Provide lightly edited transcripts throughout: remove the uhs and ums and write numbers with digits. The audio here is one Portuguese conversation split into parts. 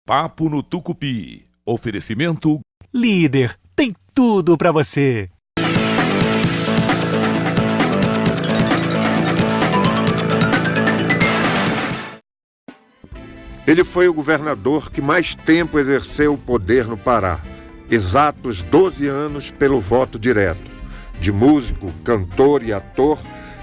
Papo no Tucupi. Oferecimento Líder, tem tudo para você. Ele foi o governador que mais tempo exerceu o poder no Pará, exatos 12 anos pelo voto direto. De músico, cantor e ator,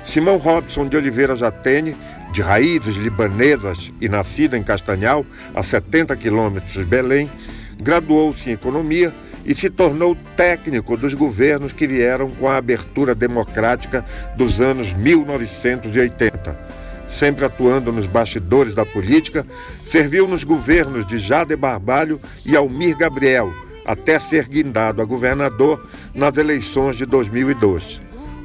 Simão Robson de Oliveira Jatene, de raízes libanesas e nascido em Castanhal, a 70 quilômetros de Belém, graduou-se em economia e se tornou técnico dos governos que vieram com a abertura democrática dos anos 1980. Sempre atuando nos bastidores da política, serviu nos governos de Jader Barbalho e Almir Gabriel, até ser guindado a governador nas eleições de 2002.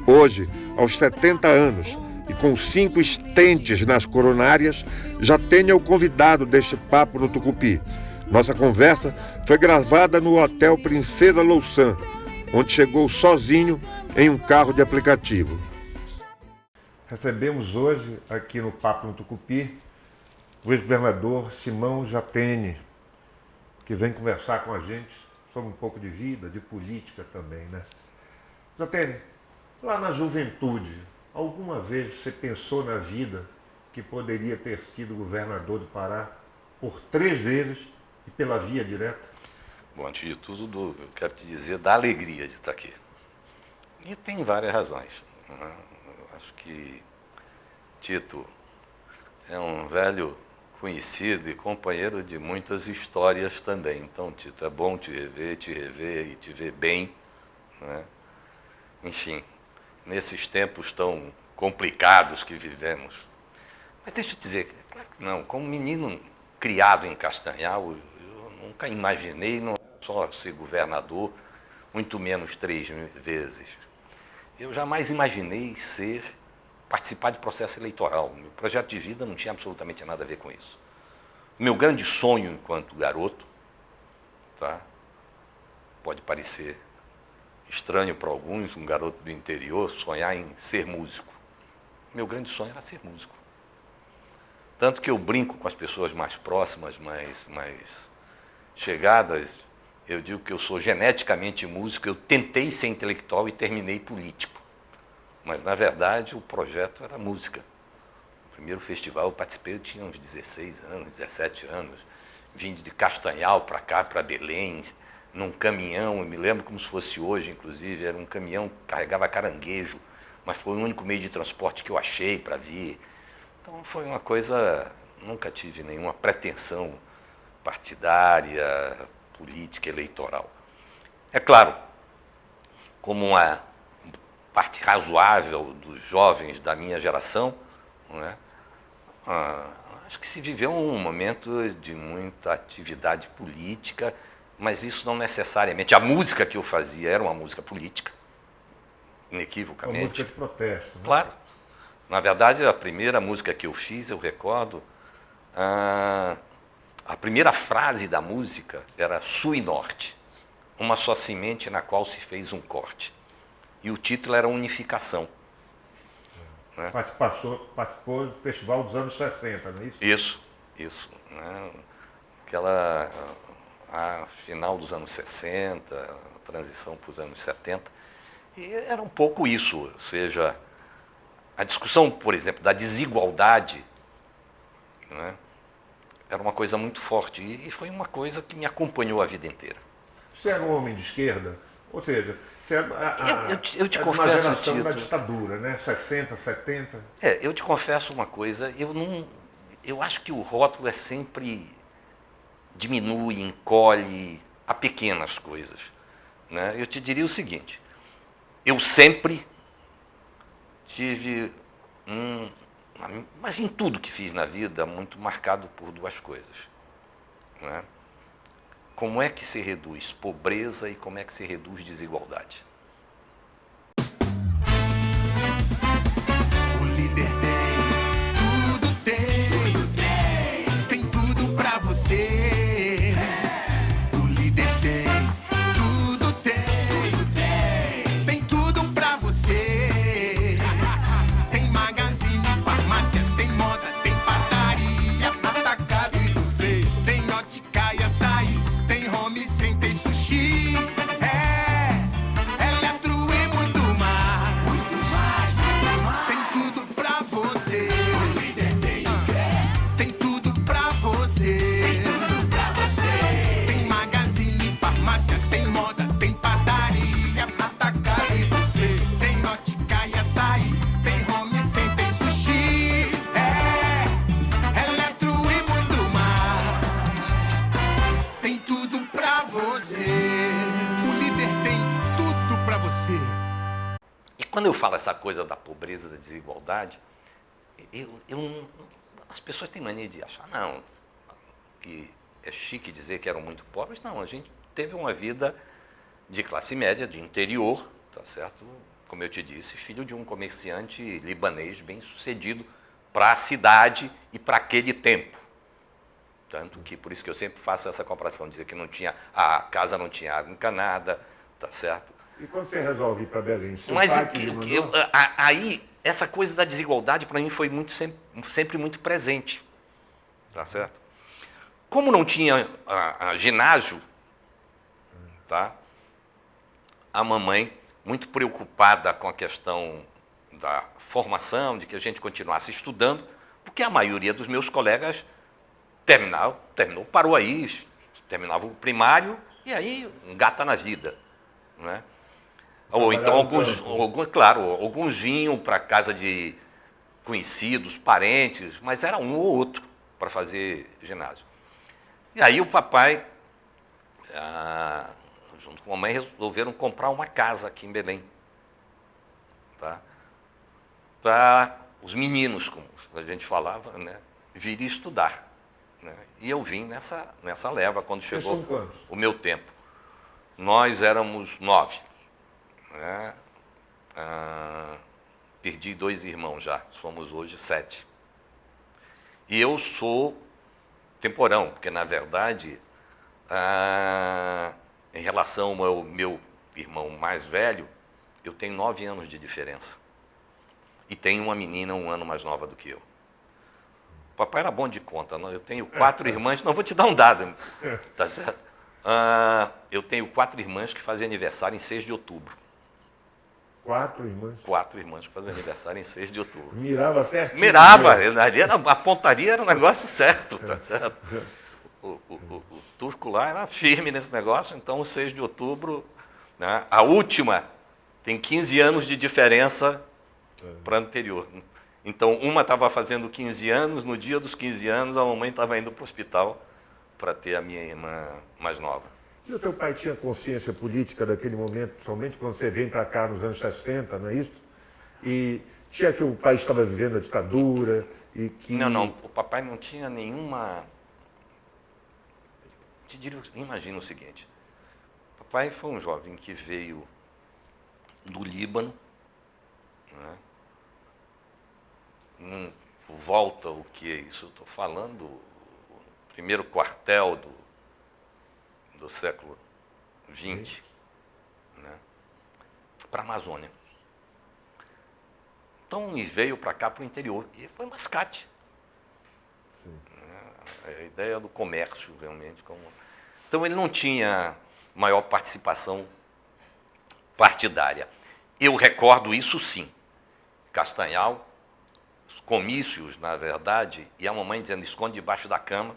Hoje, aos 70 anos e com 5 estentes nas coronárias, Jatene é o convidado deste Papo no Tucupi. Nossa conversa foi gravada no Hotel Princesa Louçã, onde chegou sozinho em um carro de aplicativo. Recebemos hoje, aqui no Papo no Tucupi, o ex-governador Simão Jatene, que vem conversar com a gente sobre um pouco de vida, de política também, né? Jatene, lá na juventude, alguma vez você pensou na vida que poderia ter sido governador do Pará por 3 vezes e pela via direta? Bom, antes de tudo, eu quero te dizer da alegria de estar aqui. E tem várias razões, né? Acho que Tito é um velho conhecido e companheiro de muitas histórias também. Então, Tito, é bom te rever e te ver bem, né? Enfim, nesses tempos tão complicados que vivemos. Mas deixa eu te dizer, claro que não, como menino criado em Castanhal, eu nunca imaginei não só ser governador, muito menos 3 vezes. Eu jamais imaginei participar de processo eleitoral. Meu projeto de vida não tinha absolutamente nada a ver com isso. Meu grande sonho enquanto garoto, tá? Pode parecer estranho para alguns, um garoto do interior, sonhar em ser músico. Meu grande sonho era ser músico. Tanto que eu brinco com as pessoas mais próximas, mais chegadas, eu digo que eu sou geneticamente músico, eu tentei ser intelectual e terminei político. Mas, na verdade, o projeto era música. O primeiro festival eu participei, eu tinha uns 16 anos, 17 anos. Vim de Castanhal para cá, para Belém, num caminhão, eu me lembro como se fosse hoje, inclusive, era um caminhão que carregava caranguejo, mas foi o único meio de transporte que eu achei para vir. Então, foi uma coisa, nunca tive nenhuma pretensão partidária, política, eleitoral. É claro, como uma parte razoável dos jovens da minha geração, né, acho que se viveu um momento de muita atividade política, mas isso não necessariamente. A música que eu fazia era uma música política, inequivocamente. Uma música de protesto, né? Claro. Na verdade, a primeira música que eu fiz, eu recordo, a primeira frase da música era Sul e Norte, uma só semente na qual se fez um corte. E o título era Unificação. Né? Participou do festival dos anos 60, não é isso? Isso. Né? A final dos anos 60, a transição para os anos 70. E era um pouco isso, ou seja, a discussão, por exemplo, da desigualdade, né, era uma coisa muito forte e foi uma coisa que me acompanhou a vida inteira. Você era um homem de esquerda? Ou seja, eu te confesso, uma geração Tito, da ditadura, né? 60, 70. Eu te confesso uma coisa, eu acho que o rótulo é sempre diminui, encolhe a pequenas coisas, né? Eu te diria o seguinte, eu sempre tive mas em tudo que fiz na vida, muito marcado por 2 coisas, né? Como é que se reduz pobreza e como é que se reduz desigualdade? O líder tem tudo pra você. O líder tem tudo pra você. Tem magazine, farmácia, tem moda, tem padaria, atacado e buffet, tem ótica você. O líder tem tudo pra você. E quando eu falo essa coisa da pobreza, da desigualdade, as pessoas têm mania de achar, não, que é chique dizer que eram muito pobres. Não, a gente teve uma vida de classe média, de interior, tá certo? Como eu te disse, filho de um comerciante libanês bem-sucedido para a cidade e para aquele tempo. Tanto que, por isso que eu sempre faço essa comparação, dizer que não tinha, a casa não tinha água encanada, tá certo? E quando você resolve ir para Belém? Mas aí, essa coisa da desigualdade, para mim, foi sempre muito presente, tá certo? Como não tinha ginásio, tá? A mamãe, muito preocupada com a questão da formação, de que a gente continuasse estudando, porque a maioria dos meus colegas parou aí, terminava o primário e aí engata na vida, né? Ou então alguns vinham para casa de conhecidos, parentes, mas era um ou outro para fazer ginásio. E aí o papai, junto com a mãe, resolveram comprar uma casa aqui em Belém, tá? Para os meninos, como a gente falava, né, virem estudar. Né? E eu vim nessa leva quando chegou o meu tempo. Nós éramos 9. Né? Perdi 2 irmãos já, somos hoje 7. E eu sou temporão, porque, na verdade, em relação ao meu irmão mais velho, eu tenho 9 anos de diferença. E tenho uma menina 1 ano mais nova do que eu. O papai era bom de conta. Eu tenho 4 irmãs, não vou te dar um dado, tá certo? Eu tenho 4 irmãs que fazem aniversário em 6 de outubro. 4 irmãs? 4 irmãs que fazem aniversário em 6 de outubro. Mirava certinho? Mirava, a pontaria era um negócio certo, tá certo? O turco lá era firme nesse negócio, então o 6 de outubro, né, a última tem 15 anos de diferença para a anterior. Então, uma estava fazendo 15 anos, no dia dos 15 anos, a mamãe estava indo para o hospital para ter a minha irmã mais nova. E o teu pai tinha consciência política daquele momento, principalmente quando você vem para cá nos anos 60, não é isso? E tinha que o país estava vivendo a ditadura e que... Não, o papai não tinha nenhuma... Imagina o seguinte, o papai foi um jovem que veio do Líbano, né? Volta o que é isso? Estou falando o primeiro quartel do século XX, né? Para a Amazônia. Então, ele veio para cá, para o interior, e foi mascate. A ideia do comércio, realmente. Então, ele não tinha maior participação partidária. Eu recordo isso, sim. Castanhal, os comícios, na verdade, e a mamãe dizendo, esconde debaixo da cama,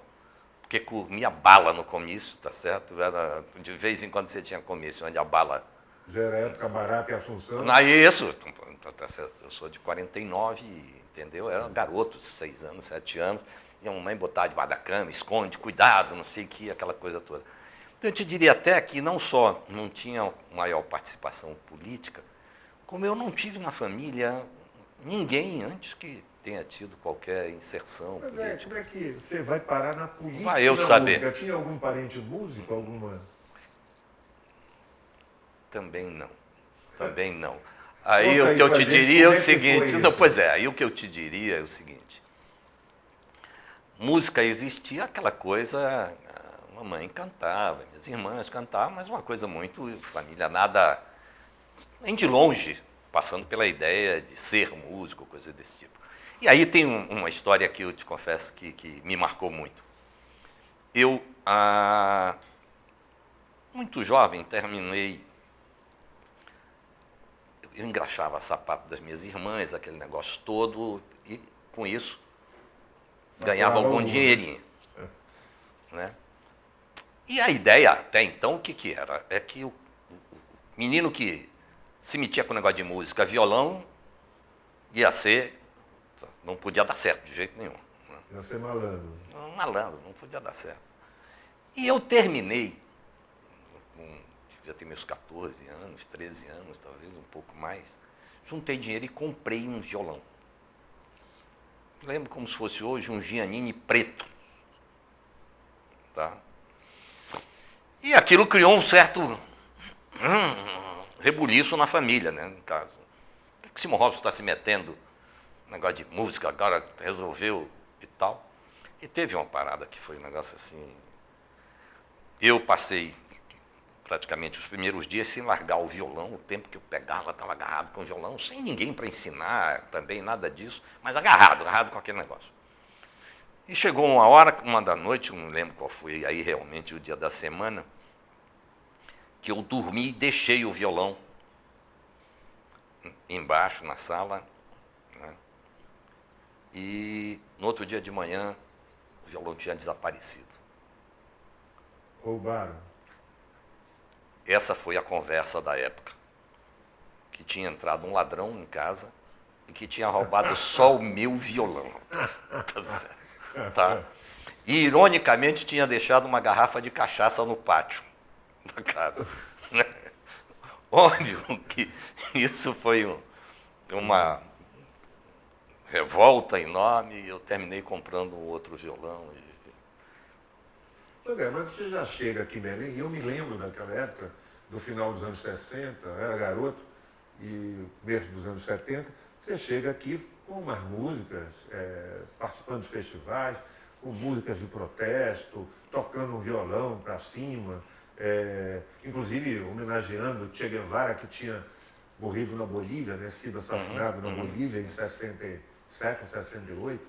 porque comia bala no comício, tá certo? De vez em quando você tinha comício, onde a bala... Já era época barata e Assunção? Não, isso, tá certo. Eu sou de 49, entendeu? Eu era um garoto de 6 anos, 7 anos, e a mamãe botava debaixo da cama, esconde, cuidado, não sei o que, aquela coisa toda. Então, eu te diria até que não só não tinha maior participação política, como eu não tive na família ninguém antes que tenha tido qualquer inserção política. Como é que você vai parar na política? Vai eu saber. Música? Tinha algum parente músico? Alguma? Também não. Aí o que eu te diria é o seguinte, aí o que eu te diria é o seguinte. Música existia, aquela coisa, a mamãe cantava, minhas irmãs cantavam, mas uma coisa muito família, nada, nem de longe, passando pela ideia de ser músico, coisa desse tipo. E aí tem uma história que eu te confesso que me marcou muito. Eu, muito jovem, eu engraxava sapato das minhas irmãs, aquele negócio todo, e com isso ganhava algum dinheirinho. Né? E a ideia até então, o que era? É que o menino que se metia com o negócio de música, violão, não podia dar certo de jeito nenhum. Né? Ia ser malandro. Malandro, não podia dar certo. E eu terminei devia ter meus 14 anos, 13 anos, talvez um pouco mais. Juntei dinheiro e comprei um violão. Lembro como se fosse hoje um Giannini preto. Tá? E aquilo criou um certo rebuliço na família, né, no caso. Por que Simão Robson está se metendo no negócio de música, agora resolveu e tal? E teve uma parada que foi um negócio assim... Eu passei praticamente os primeiros dias sem largar o violão, o tempo que eu pegava, estava agarrado com o violão, sem ninguém para ensinar também, nada disso, mas agarrado com aquele negócio. E chegou uma hora, 1 da noite, não lembro qual foi aí realmente o dia da semana, que eu dormi e deixei o violão embaixo, na sala, né? E no outro dia de manhã, o violão tinha desaparecido. Roubaram. Essa foi a conversa da época, que tinha entrado um ladrão em casa e que tinha roubado só o meu violão. Tá? E, ironicamente, tinha deixado uma garrafa de cachaça no pátio da casa. Óbvio que isso foi uma revolta enorme e eu terminei comprando um outro violão. André, mas você já chega aqui em Belém, e eu me lembro daquela época, do final dos anos 60, eu era garoto, e começo dos anos 70, você chega aqui com umas músicas, participando de festivais, com músicas de protesto, tocando um violão para cima, inclusive homenageando Che Guevara, que tinha morrido na Bolívia, né, sido assassinado na Bolívia em 67 ou 68.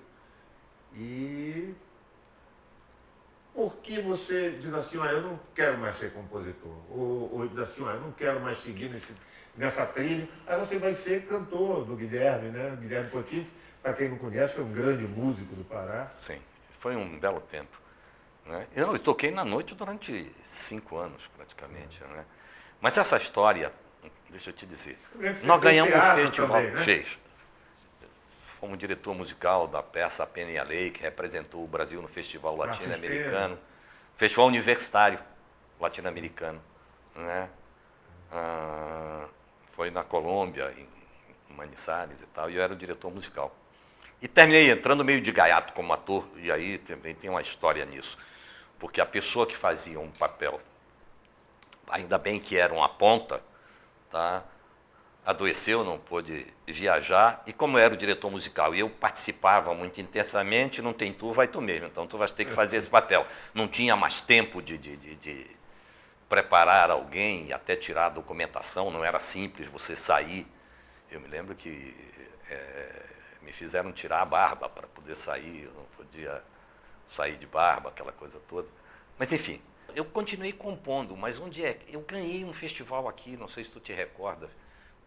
E por que você diz assim, eu não quero mais ser compositor? Ou diz assim, eu não quero mais seguir nessa trilha. Aí você vai ser cantor do Guilherme, né? Guilherme Coutinho, para quem não conhece, é um grande músico do Pará. Sim, foi um belo tempo. Né? Eu toquei na noite durante 5 anos, praticamente. Né? Mas essa história, deixa eu te dizer, nós ganhamos um festival, também, né? Fez. Fomos diretor musical da peça A Pena e a Lei, que representou o Brasil no Festival Latino-Americano, Festival Universitário Latino-Americano. Né? Foi na Colômbia, em Manizales e tal, e eu era o diretor musical. E terminei entrando meio de gaiato como ator, e aí também tem uma história nisso. Porque a pessoa que fazia um papel, ainda bem que era uma ponta, tá? Adoeceu, não pôde viajar, e como eu era o diretor musical e eu participava muito intensamente, não tem tu, vai tu mesmo, então tu vai ter que fazer esse papel. Não tinha mais tempo de preparar alguém e até tirar a documentação, não era simples você sair. Eu me lembro que me fizeram tirar a barba para poder sair, eu não podia sair de barba, aquela coisa toda. Mas enfim, eu continuei compondo, mas onde é? Eu ganhei um festival aqui, não sei se tu te recorda,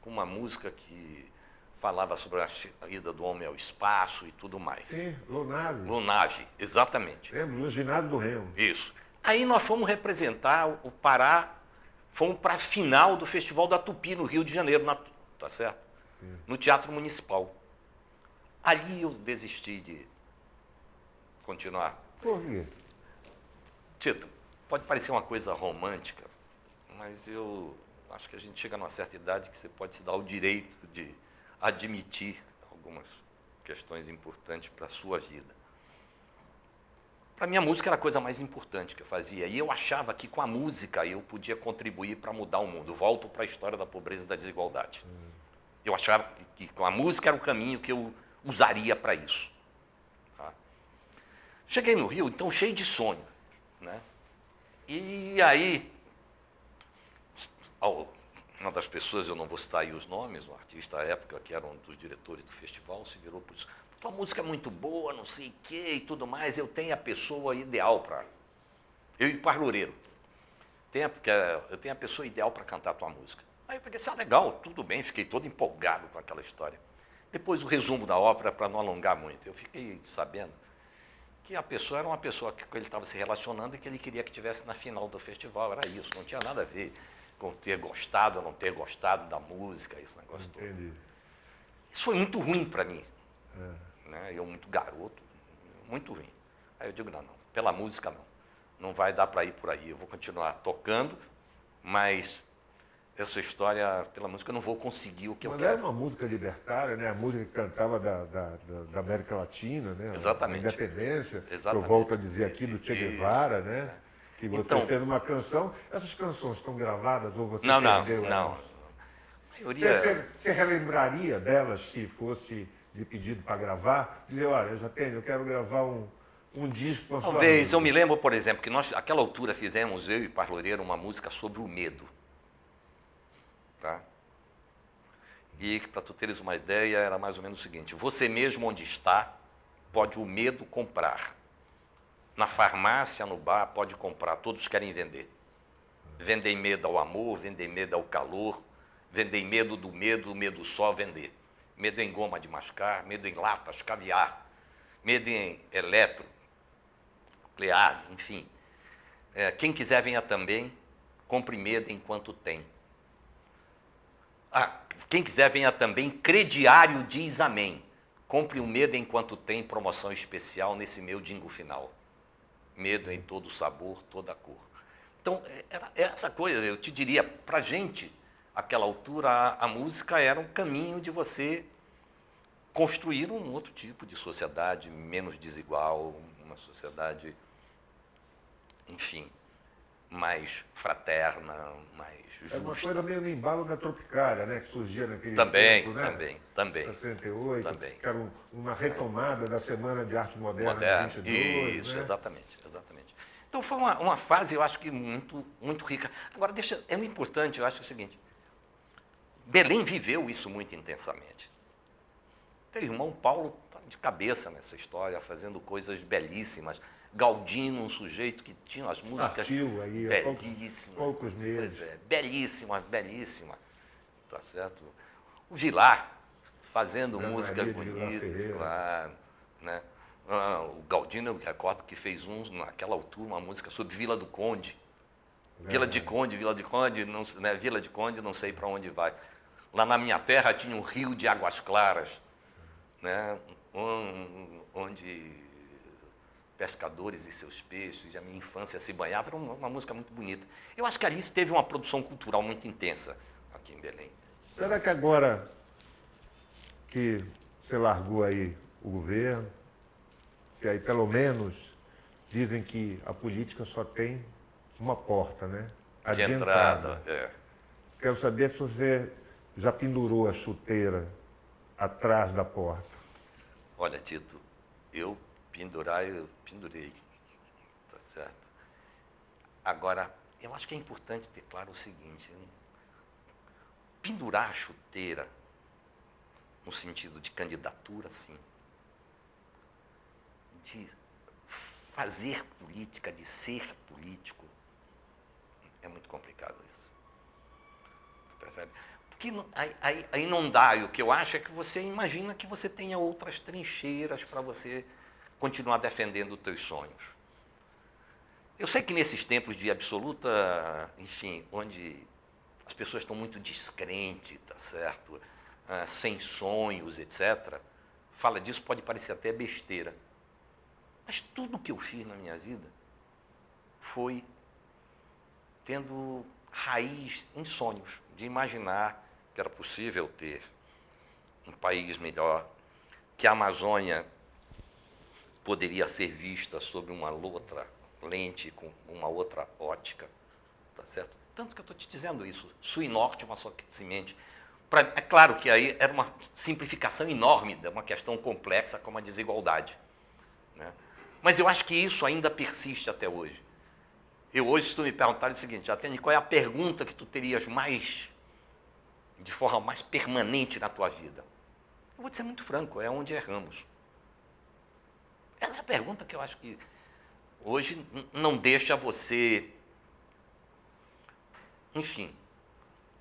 com uma música que falava sobre a ida do homem ao espaço e tudo mais. Sim, Lunave. Lunave, exatamente. Lembro, no ginásio do Remo. Isso. Aí nós fomos representar o Pará, fomos para a final do Festival da Tupi, no Rio de Janeiro, tá certo? Sim. No Teatro Municipal. Ali eu desisti de continuar. Por quê? Tito, pode parecer uma coisa romântica, mas eu acho que a gente chega numa certa idade que você pode se dar o direito de admitir algumas questões importantes para a sua vida. Para mim, a música era a coisa mais importante que eu fazia. E eu achava que com a música eu podia contribuir para mudar o mundo. Volto para a história da pobreza e da desigualdade. Eu achava que com a música era o caminho que eu usaria para isso. Tá? Cheguei no Rio, então, cheio de sonho. Né? E aí, uma das pessoas, eu não vou citar aí os nomes, um artista à época que era um dos diretores do festival, se virou por isso. Tua música é muito boa, não sei o quê e tudo mais, eu tenho a pessoa ideal para... Eu e o Parloureiro. Eu tenho a pessoa ideal para cantar a tua música. Aí eu peguei, legal, tudo bem, fiquei todo empolgado com aquela história. Depois o resumo da ópera, para não alongar muito. Eu fiquei sabendo que a pessoa era uma pessoa que ele estava se relacionando e que ele queria que estivesse na final do festival. Era isso, não tinha nada a ver com ter gostado ou não ter gostado da música, esse negócio todo. Isso foi muito ruim para mim. Né? Eu muito garoto, muito ruim. Aí eu digo, não, pela música não vai dar para ir por aí, eu vou continuar tocando, Mas essa história, pela música, eu não vou conseguir o que eu Mas quero. era uma música libertária, né? A música que cantava da América Latina, né? Exatamente. A independência. Exatamente. Eu volto a dizer aqui do Che Isso. Guevara, né? Que você Então- fez uma canção. Essas canções estão gravadas ou você Não. perdeu A elas? maioria... Você relembraria delas se fosse de pedido para gravar? Dizer, olha, eu quero gravar um disco com a sua Talvez, música. eu me lembro, por exemplo, que nós, àquela altura, fizemos, eu e Paz Loureiro, uma música sobre o medo. Tá? E, para tu teres uma ideia, era mais ou menos o seguinte: você mesmo onde está, pode o medo comprar. Na farmácia, no bar, pode comprar, todos querem vender. Vendem medo ao amor, vendem medo ao calor, vendem medo, o medo só vender. Medo em goma de mascar, medo em latas, caviar, medo em eletro, nuclear, enfim. Quem quiser venha também, compre medo enquanto tem. Quem quiser venha também, crediário diz amém. Compre o medo enquanto tem, promoção especial nesse meu jingle final. Medo em todo sabor, toda cor. Então, era essa coisa, eu te diria, para a gente, àquela altura, a música era um caminho de você construir um outro tipo de sociedade, menos desigual, uma sociedade, enfim, mais fraterna, mais justa. É uma coisa meio no embalo da Tropicália, né? Que surgia naquele Também, tempo, né? também. 68, Também. que era uma retomada da Semana de Arte Moderna Moderno. de 22, Isso, né? exatamente. Então foi uma fase, eu acho que muito rica. Agora, é muito importante, eu acho o seguinte: Belém viveu isso muito intensamente. Teu irmão Paulo está de cabeça nessa história, fazendo coisas belíssimas. Galdino, um sujeito que tinha as músicas Partiu aí há belíssimas. poucos meses. Pois é, belíssima. Tá certo? O Vilar fazendo Zé músicas Maria de Vilar bonitas, Ferreira. claro, né? O Galdino, eu recordo que fez naquela altura uma música sobre Vila do Conde. Vila de Conde, não, né? Vila de Conde, não sei para onde vai. Lá na minha terra tinha um rio de águas claras, né? Onde pescadores e seus peixes, e a minha infância se banhava. Era uma música muito bonita. Eu acho que ali teve uma produção cultural muito intensa aqui em Belém. Será que agora que você largou aí o governo, que aí pelo menos dizem que a política só tem uma porta, né? A De entrada, Quero saber se você já pendurou a chuteira atrás da porta. Olha, Tito, eu pendurei, tá certo? Agora, eu acho que é importante ter claro o seguinte: pendurar a chuteira, no sentido de candidatura, sim. De fazer política, de ser político, é muito complicado isso. Tu percebe? Porque aí não dá, e o que eu acho é que você imagina que você tenha outras trincheiras para você continuar defendendo os teus sonhos. Eu sei que nesses tempos de absoluta, enfim, onde as pessoas estão muito descrentes, tá certo? Sem sonhos, etc. Fala disso pode parecer até besteira. Mas tudo que eu fiz na minha vida foi tendo raiz em sonhos, de imaginar que era possível ter um país melhor, que a Amazônia poderia ser vista sob uma outra lente, com uma outra ótica, tá certo? Tanto que eu estou te dizendo isso, sul e norte, uma só semente. É claro que aí era uma simplificação enorme de uma questão complexa como a desigualdade, né? Mas eu acho que isso ainda persiste até hoje. Eu hoje, se tu me perguntar o seguinte: Atene, qual é a pergunta que tu terias mais, de forma mais permanente na tua vida? Eu vou dizer muito franco, é onde erramos. Essa é a pergunta que eu acho que hoje não deixa você, enfim,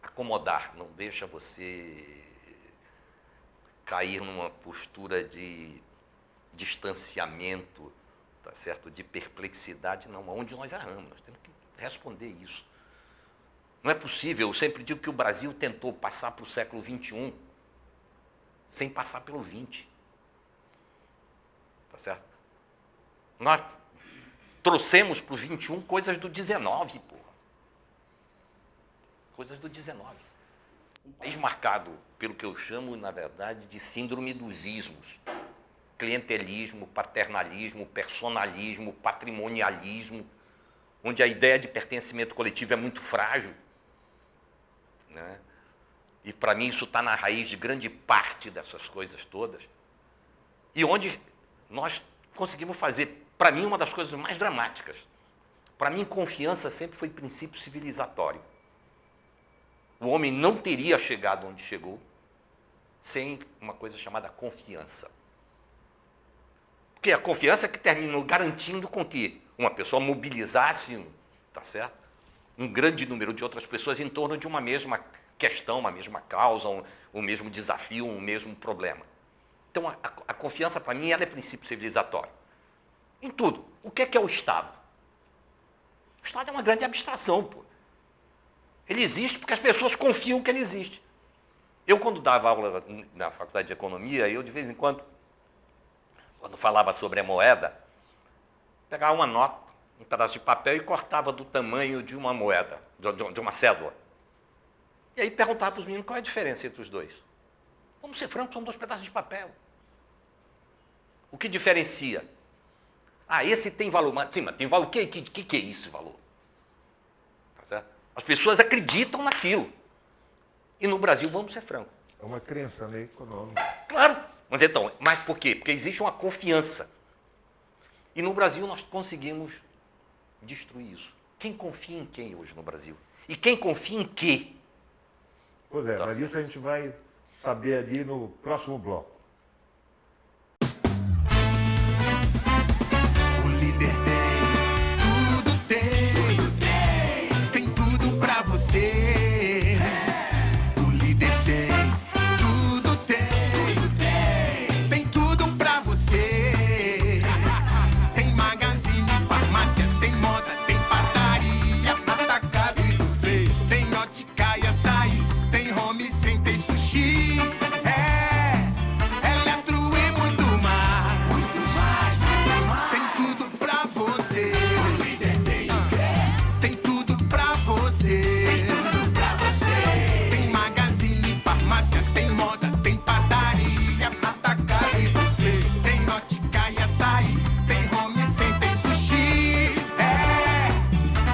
acomodar, não deixa você cair numa postura de distanciamento, tá certo? De perplexidade, não, onde nós erramos, nós temos que responder isso. Não é possível, eu sempre digo que o Brasil tentou passar para o século XXI sem passar pelo XX. Tá certo? Nós trouxemos para o XXI coisas do XIX, porra. coisas do 19. Um país marcado pelo que eu chamo, na verdade, de síndrome dos ismos. Clientelismo, paternalismo, personalismo, patrimonialismo, onde a ideia de pertencimento coletivo é muito frágil, né? E, para mim, isso está na raiz de grande parte dessas coisas todas. E onde nós conseguimos fazer, para mim, uma das coisas mais dramáticas. Para mim, confiança sempre foi princípio civilizatório. O homem não teria chegado onde chegou sem uma coisa chamada confiança. Porque a confiança é que terminou garantindo com que uma pessoa mobilizasse, tá certo? Um grande número de outras pessoas em torno de uma mesma questão, uma mesma causa, um mesmo desafio, um mesmo problema. Então, a confiança, para mim, ela é princípio civilizatório. Em tudo. O que é o Estado? O Estado é uma grande abstração, pô. Ele existe porque as pessoas confiam que ele existe. Eu, quando dava aula na Faculdade de Economia, eu, de vez em quando falava sobre a moeda, pegava uma nota, um pedaço de papel e cortava do tamanho de uma moeda, de uma cédula. E aí perguntava para os meninos qual é a diferença entre os dois. Vamos ser francos, são 2 pedaços de papel. O que diferencia? Ah, esse tem valor. Mas, sim, mas tem valor. O que é isso, valor? Tá certo? As pessoas acreditam naquilo. E no Brasil, vamos ser francos. É uma crença, né, econômica. Claro. Mas então, mas por quê? Porque existe uma confiança. E no Brasil nós conseguimos destruir isso. Quem confia em quem hoje no Brasil? E quem confia em quê? Pois é, mas isso a gente vai saber ali no próximo bloco. O líder tem tudo pra você. O líder tem tudo pra você. Tem magazine, farmácia, tem moda, tem padaria, atacado e buffet, tem ótica e açaí, tem home center, sushi, eletro e muito mais. Muito mais. Tem tudo pra você. O líder tem tudo pra você. Tem tudo pra você. Tem magazine, farmácia, tem moda, tem padaria, atacado e buffet, tem ótica e açaí, tem home center, sushi,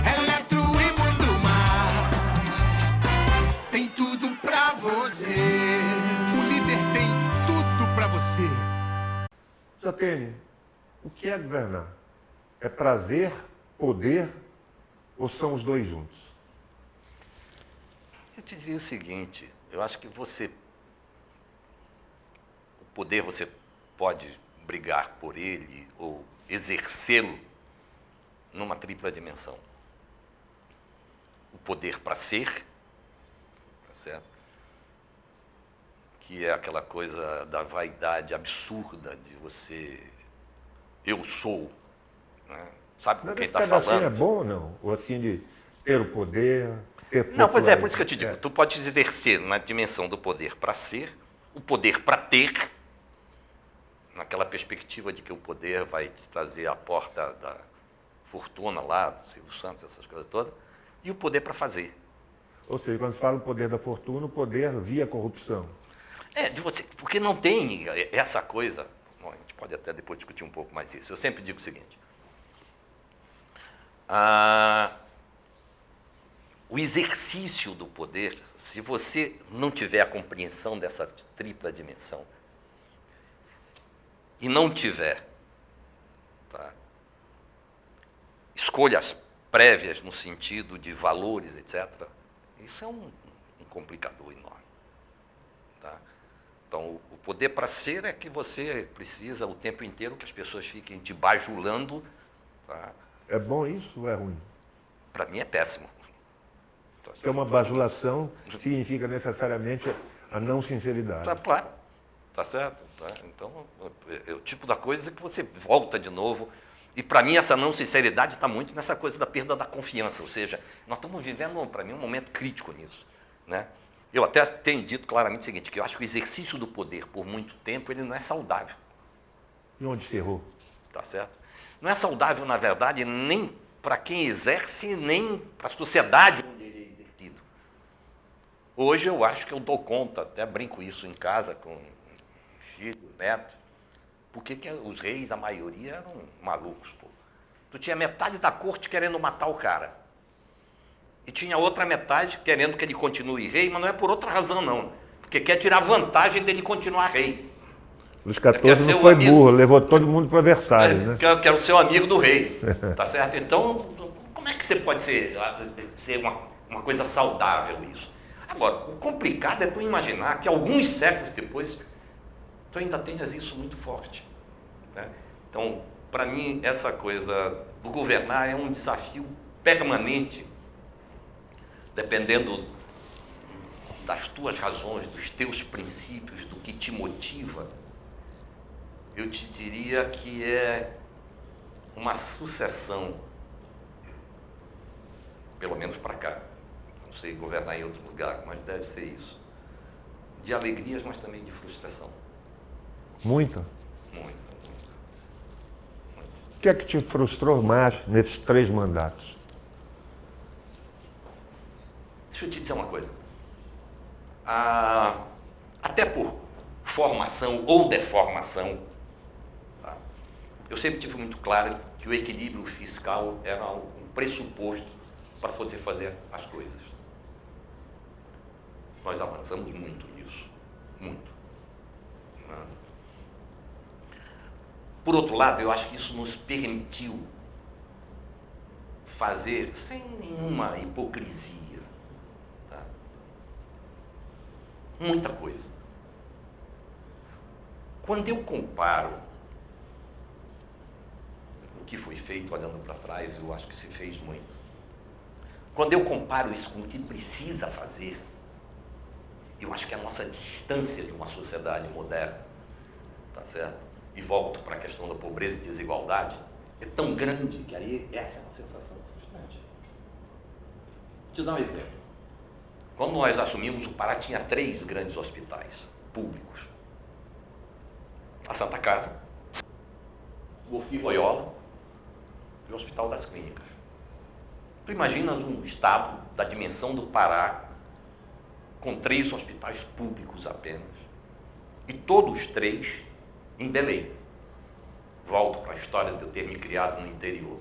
eletro e muito mais. Tem tudo pra você. O líder tem tudo pra você. Jatene, o que é governar? É prazer, poder ou são os dois juntos? Eu te diria o seguinte, eu acho que o poder você pode brigar por ele ou exercê-lo numa tripla dimensão. O poder para ser, tá certo? Que é aquela coisa da vaidade absurda de você, eu sou, né? Sabe com quem está Cada assim falando? é bom ou não? Ou assim de ter o poder, ter Não, pois é, por isso que eu te digo, popularidade. tu pode exercer na dimensão do poder para ser, o poder para ter, naquela perspectiva de que o poder vai te trazer a porta da fortuna lá, do Silvio Santos, essas coisas todas, e o poder para fazer. Ou seja, quando se fala o poder da fortuna, o poder via corrupção. De você, porque não tem essa coisa, bom, a gente pode até depois discutir um pouco mais isso, eu sempre digo o seguinte, o exercício do poder, se você não tiver a compreensão dessa tripla dimensão, e não tiver, tá, escolhas prévias no sentido de valores, etc., isso é um complicador enorme. Tá? Então, o poder para ser é que você precisa o tempo inteiro que as pessoas fiquem te bajulando. Tá? É bom isso ou é ruim? Para mim é péssimo. Porque uma bajulação significa necessariamente a não sinceridade. Tá, claro, tá certo? Tá? Então, é o tipo da coisa que você volta de novo. E, para mim, essa não sinceridade está muito nessa coisa da perda da confiança. Ou seja, nós estamos vivendo, para mim, um momento crítico nisso. Né? Eu até tenho dito claramente o seguinte, que eu acho que o exercício do poder, por muito tempo, ele não é saudável. E onde se errou? Tá certo? Não é saudável, na verdade, nem para quem exerce, nem para a sociedade onde ele é exercido. Hoje eu acho que eu dou conta, até brinco isso em casa com filho, neto, porque que os reis, a maioria, eram malucos, pô. Tu tinha metade da corte querendo matar o cara. E tinha outra metade querendo que ele continue rei, mas não é por outra razão, não. Porque quer tirar vantagem dele continuar rei. Luís XIV não foi burro, levou todo mundo para Versalhes, né? Quero ser o amigo do rei, tá certo? Então, como é que você pode ser uma coisa saudável isso? Agora, o complicado é tu imaginar que alguns séculos depois, tu ainda tenhas isso muito forte, né? Então, para mim, essa coisa do governar é um desafio permanente, dependendo das tuas razões, dos teus princípios, do que te motiva. Eu te diria que é uma sucessão, pelo menos para cá, não sei governar em outro lugar, mas deve ser isso, de alegrias, mas também de frustração. Muita? Muita. O que é que te frustrou mais nesses 3 mandatos? Deixa eu te dizer uma coisa. Até por formação ou deformação, tá? Eu sempre tive muito claro que o equilíbrio fiscal era um pressuposto para você fazer as coisas. Nós avançamos muito nisso, muito. Né? Por outro lado, eu acho que isso nos permitiu fazer, sem nenhuma hipocrisia, tá? Muita coisa. Quando eu comparo o que foi feito olhando para trás, eu acho que se fez muito. Quando eu comparo isso com o que precisa fazer, eu acho que a nossa distância de uma sociedade moderna, tá certo? E volto para a questão da pobreza e desigualdade, é tão grande que aí essa é uma sensação frustrante. Vou te dar um exemplo. Quando nós assumimos, o Pará tinha 3 grandes hospitais públicos. A Santa Casa, o Orfeu Loyola e o Hospital das Clínicas. Tu imaginas um estado da dimensão do Pará com 3 hospitais públicos apenas, e todos 3 em Belém. Volto para a história de eu ter me criado no interior.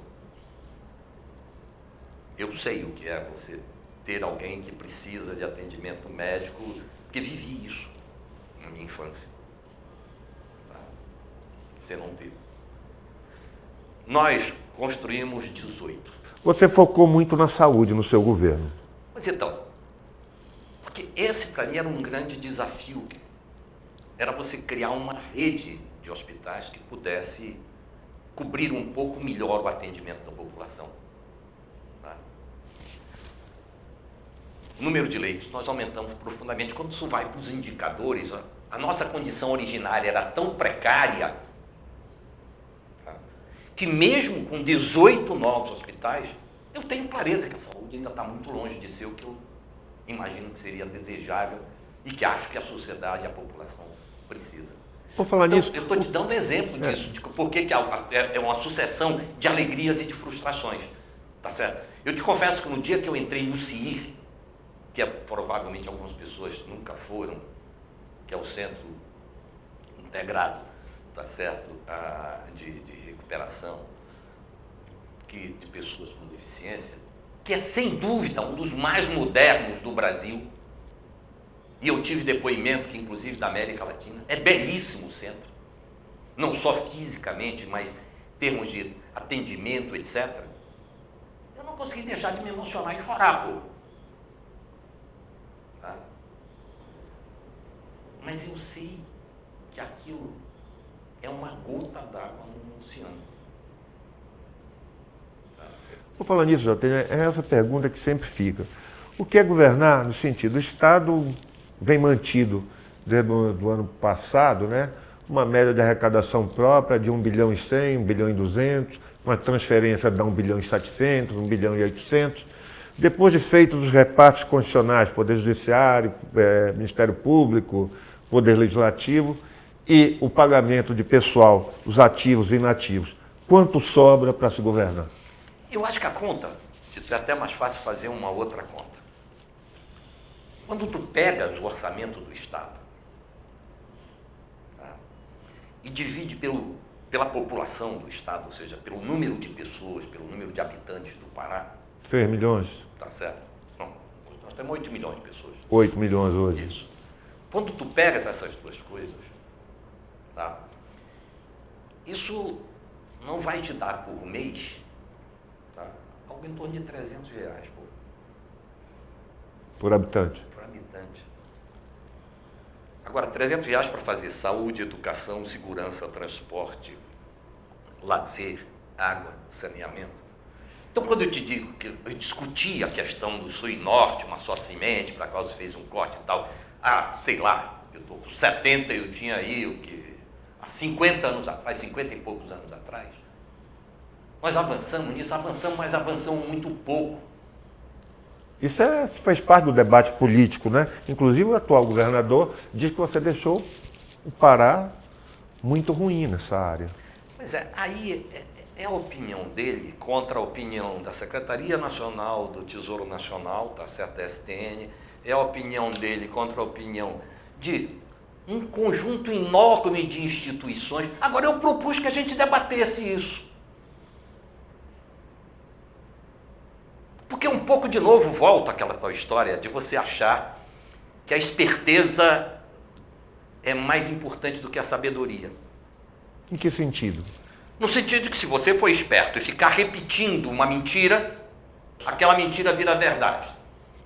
Eu sei o que é você ter alguém que precisa de atendimento médico, porque vivi isso na minha infância. Tá? Você não teve. Nós construímos 18. Você focou muito na saúde no seu governo. Mas então, porque esse para mim era um grande desafio, era você criar uma rede de hospitais que pudesse cobrir um pouco melhor o atendimento da população. Tá? O número de leitos nós aumentamos profundamente. Quando isso vai para os indicadores, a nossa condição originária era tão precária, tá, que mesmo com 18 novos hospitais, eu tenho clareza que a saúde ainda está muito longe de ser o que eu imagino que seria desejável e que acho que a sociedade e a população precisa. Vou falar Então, nisso. eu estou te dando exemplo disso, de por que é uma sucessão de alegrias e de frustrações, tá certo? Eu te confesso que no dia que eu entrei no CIR, que provavelmente algumas pessoas nunca foram, que é o Centro Integrado, tá certo, de recuperação de pessoas com deficiência, que é sem dúvida um dos mais modernos do Brasil, e eu tive depoimento, que inclusive da América Latina, é belíssimo o centro, não só fisicamente, mas em termos de atendimento, etc. Eu não consegui deixar de me emocionar e chorar, pô. Tá? Mas eu sei que aquilo é uma gota d'água no oceano. Tá? Vou falar nisso, já tem essa pergunta que sempre fica. O que é governar no sentido? O Estado vem mantido desde o ano passado, né? Uma média de arrecadação própria de 1 bilhão e 100, 1 bilhão e 200, uma transferência de 1 bilhão e 700, 1 bilhão e 800. Depois de feitos os repasses constitucionais, Poder Judiciário, Ministério Público, Poder Legislativo e o pagamento de pessoal, os ativos e inativos, quanto sobra para se governar? Eu acho que a conta, é até mais fácil fazer uma outra conta. Quando tu pegas o orçamento do Estado, tá, e divide pela população do Estado, ou seja, pelo número de pessoas, pelo número de habitantes do Pará. 6 milhões? Tá certo? Não, nós temos 8 milhões de pessoas. 8 milhões hoje. Isso. Quando tu pegas essas duas coisas, tá, isso não vai te dar por mês, tá, algo em torno de R$300 Por habitante. por habitante. Agora, R$300 para fazer saúde, educação, segurança, transporte, lazer, água, saneamento. Então, quando eu te digo que eu discuti a questão do sul e norte, uma só semente, para a qual você fez um corte e tal, sei lá, eu estou com 70, eu tinha aí o que? Há 50 anos atrás, 50 e poucos anos atrás, nós avançamos nisso, mas avançamos muito pouco. Isso faz parte do debate político, né? Inclusive o atual governador diz que você deixou o Pará muito ruim nessa área. Pois é, aí é a opinião dele contra a opinião da Secretaria Nacional do Tesouro Nacional, tá certo, da STN, é a opinião dele contra a opinião de um conjunto enorme de instituições. Agora, eu propus que a gente debatesse isso. Porque um pouco, de novo, volta aquela tal história de você achar que a esperteza é mais importante do que a sabedoria. Em que sentido? No sentido de que se você for esperto e ficar repetindo uma mentira, aquela mentira vira verdade.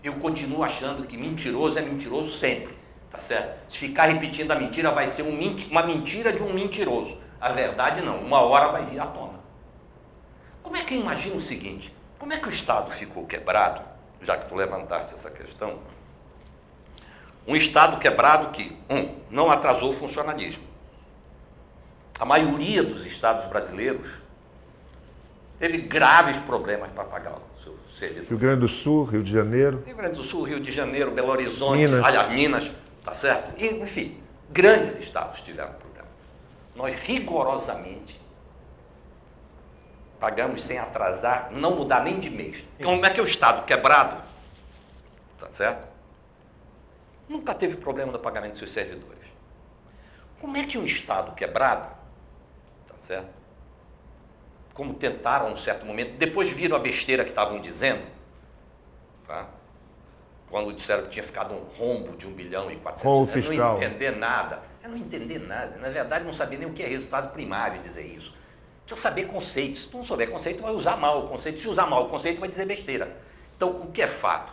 Eu continuo achando que mentiroso é mentiroso sempre, tá certo? Se ficar repetindo a mentira, vai ser uma mentira de um mentiroso. A verdade não, uma hora vai vir à tona. Como é que eu imagino o seguinte? Como é que o Estado ficou quebrado, já que tu levantaste essa questão? Um Estado quebrado que, não atrasou o funcionalismo. A maioria dos estados brasileiros teve graves problemas para pagar o seu servidor. Rio Grande do Sul, Rio de Janeiro. Rio Grande do Sul, Rio de Janeiro, Belo Horizonte, Minas, tá certo? E, enfim, grandes estados tiveram problema. Nós rigorosamente pagamos sem atrasar, não mudar nem de mês. Como é que o Estado quebrado, tá certo? Nunca teve problema no pagamento dos seus servidores. Como é que um Estado quebrado, tá certo? Como tentaram em um certo momento, depois viram a besteira que estavam dizendo, tá? Quando disseram que tinha ficado um rombo de 1 bilhão e 400 milhões, não entender nada. Eu não entender nada. Na verdade, não sabia nem o que é resultado primário dizer isso. Precisa saber conceitos. Se tu não souber conceito, vai usar mal o conceito. Se usar mal o conceito, vai dizer besteira. Então, o que é fato?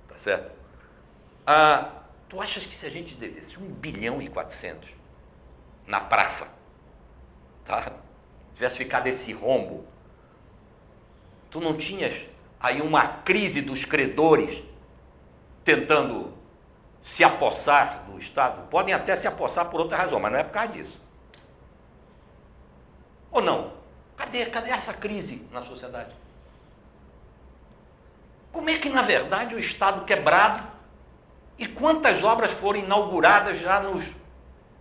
Tá certo? Tu achas que se a gente devesse 1 bilhão e 400 na praça, tá? Tivesse ficado esse rombo, tu não tinhas aí uma crise dos credores tentando se apossar do Estado? Podem até se apossar por outra razão, mas não é por causa disso. Ou não? Cadê essa crise na sociedade? Como é que, na verdade, o Estado quebrado, e quantas obras foram inauguradas já nos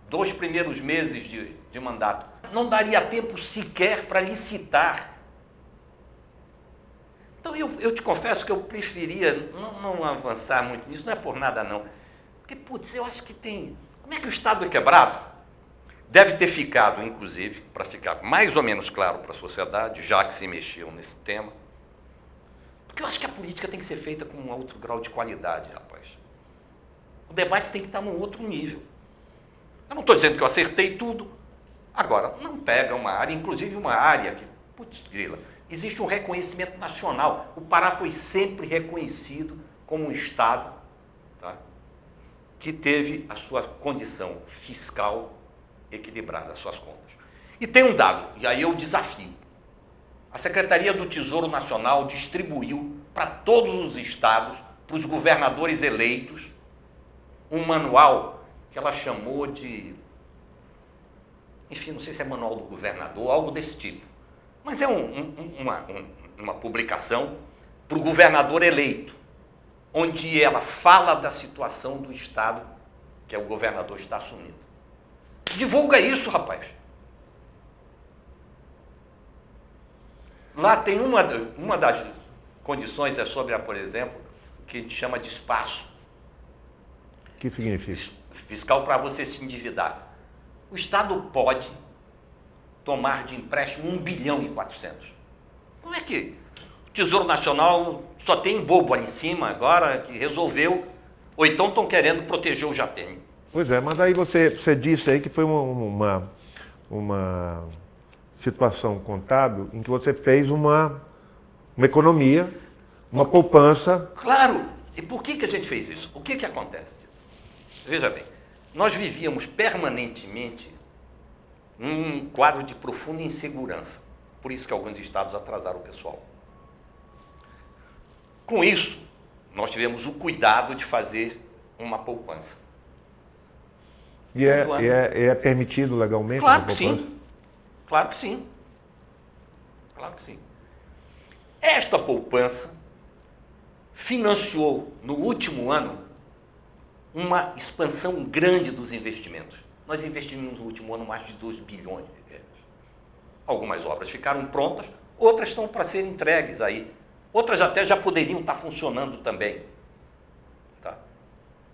2 primeiros meses de mandato? Não daria tempo sequer para licitar. Então, eu te confesso que eu preferia não avançar muito nisso, não é por nada não. Porque, putz, eu acho que tem... Como é que o Estado é quebrado? Deve ter ficado, inclusive, para ficar mais ou menos claro para a sociedade, já que se mexeu nesse tema, porque eu acho que a política tem que ser feita com um outro grau de qualidade, rapaz. O debate tem que estar num outro nível. Eu não estou dizendo que eu acertei tudo. Agora, não pega uma área, inclusive uma área que, putz, grila, existe um reconhecimento nacional. O Pará foi sempre reconhecido como um Estado, tá, que teve a sua condição fiscal equilibrada, as suas contas. E tem um dado, e aí eu desafio. A Secretaria do Tesouro Nacional distribuiu para todos os estados, para os governadores eleitos, um manual que ela chamou de... Enfim, não sei se é manual do governador, algo desse tipo. Mas é uma publicação para o governador eleito, onde ela fala da situação do estado que o governador está assumindo. Divulga isso, rapaz. Lá tem uma das condições, é sobre, por exemplo, o que a gente chama de espaço. O que significa? Fiscal para você se endividar. O Estado pode tomar de empréstimo 1 bilhão e 400. Como é que o Tesouro Nacional só tem bobo ali em cima agora que resolveu, ou então estão querendo proteger o Jatene? Pois é, mas aí você disse aí que foi uma situação contábil em que você fez uma economia, uma poupança. Claro! E por que a gente fez isso? O que acontece? Veja bem, nós vivíamos permanentemente num quadro de profunda insegurança. Por isso que alguns estados atrasaram o pessoal. Com isso, nós tivemos o cuidado de fazer uma poupança. E é permitido legalmente? Claro que sim. Claro que sim. Claro que sim. Esta poupança financiou, no último ano, uma expansão grande dos investimentos. Nós investimos no último ano mais de 2 bilhões de reais. Algumas obras ficaram prontas, outras estão para serem entregues aí. Outras até já poderiam estar funcionando também. Tá?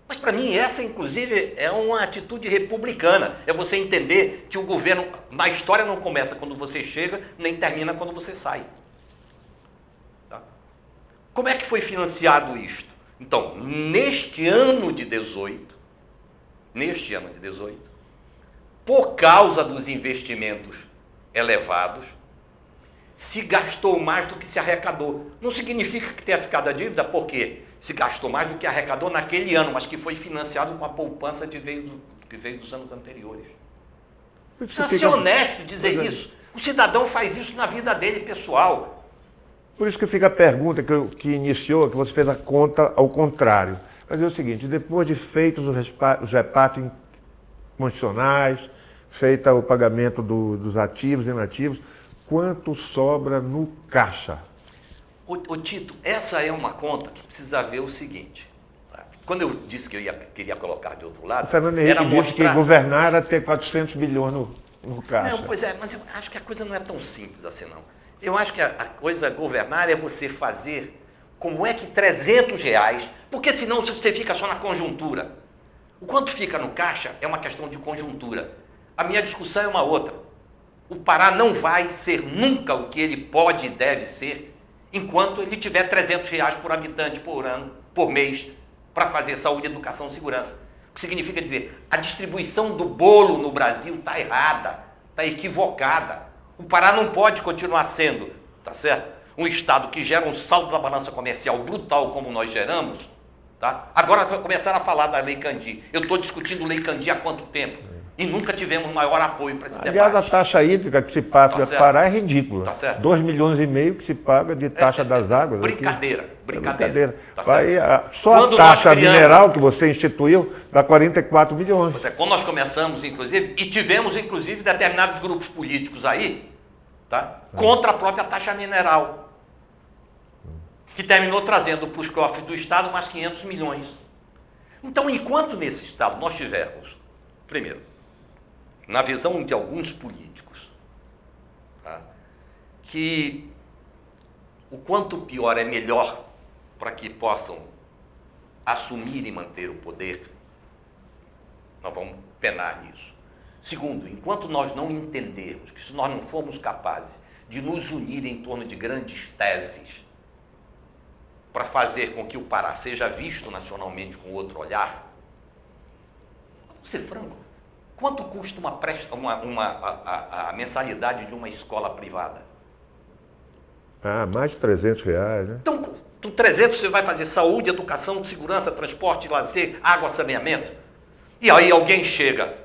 Mas para mim essa, inclusive, é uma atitude republicana. É você entender que o governo, na história, não começa quando você chega, nem termina quando você sai. Tá? Como é que foi financiado isto? Então, neste ano de 18, por causa dos investimentos elevados, se gastou mais do que se arrecadou. Não significa que tenha ficado a dívida, porque se gastou mais do que arrecadou naquele ano, mas que foi financiado com a poupança que veio dos anos anteriores. Precisa ser honesto dizer isso. O cidadão faz isso na vida dele, pessoal. Por isso que fica a pergunta que iniciou, que você fez a conta ao contrário. Mas é o seguinte, depois de feitos os repartos constitucionais, feita o pagamento dos ativos e inativos, quanto sobra no caixa? Ô Tito, essa é uma conta que precisa ver o seguinte. Tá? Quando eu disse que eu queria colocar de outro lado, o Fernando Henrique disse que governar era ter 400 bilhões no caixa. Não, pois é, mas eu acho que a coisa não é tão simples assim, não. Eu acho que a coisa governar é você fazer como é que 300 reais, porque senão você fica só na conjuntura. O quanto fica no caixa é uma questão de conjuntura. A minha discussão é uma outra. O Pará não vai ser nunca o que ele pode e deve ser enquanto ele tiver 300 reais por habitante por ano, por mês, para fazer saúde, educação e segurança. O que significa dizer, a distribuição do bolo no Brasil está errada, está equivocada. O Pará não pode continuar sendo, tá certo? Um estado que gera um saldo da balança comercial brutal como nós geramos, tá? Agora começaram a falar da Lei Candir. Eu estou discutindo Lei Candir há quanto tempo? E nunca tivemos maior apoio para esse debate. Aliás, a taxa hídrica que se paga no Pará é ridícula. Tá certo. 2,5 milhões que se paga de taxa das águas. Brincadeira. Tá só a taxa mineral que você instituiu dá 44 milhões. Pois é, quando nós começamos, inclusive, e tivemos, inclusive, determinados grupos políticos aí, tá? Contra a própria taxa mineral, que terminou trazendo para os cofres do Estado mais 500 milhões. Então, enquanto nesse Estado nós tivermos, primeiro, na visão de alguns políticos, tá, que o quanto pior é melhor para que possam assumir e manter o poder, nós vamos penar nisso. Segundo, enquanto nós não entendermos que se nós não formos capazes de nos unir em torno de grandes teses para fazer com que o Pará seja visto nacionalmente com outro olhar, vamos ser franco, quanto custa a mensalidade de uma escola privada? Mais de 300 reais, né? Então, com 300 você vai fazer saúde, educação, segurança, transporte, lazer, água, saneamento. E aí alguém chega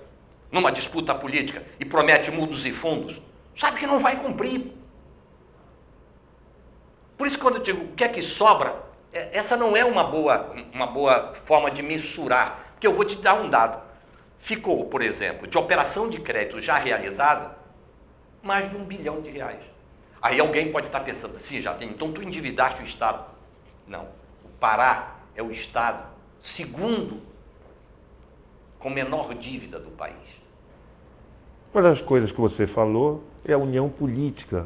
numa disputa política e promete mundos e fundos, sabe que não vai cumprir. Por isso, quando eu digo o que é que sobra, essa não é uma boa forma de mensurar, porque eu vou te dar um dado. Ficou, por exemplo, de operação de crédito já realizada, mais de 1 bilhão de reais. Aí alguém pode estar pensando, sim, já tem, então tu endividaste o Estado. Não, o Pará é o Estado segundo com menor dívida do país. Uma das coisas que você falou é a união política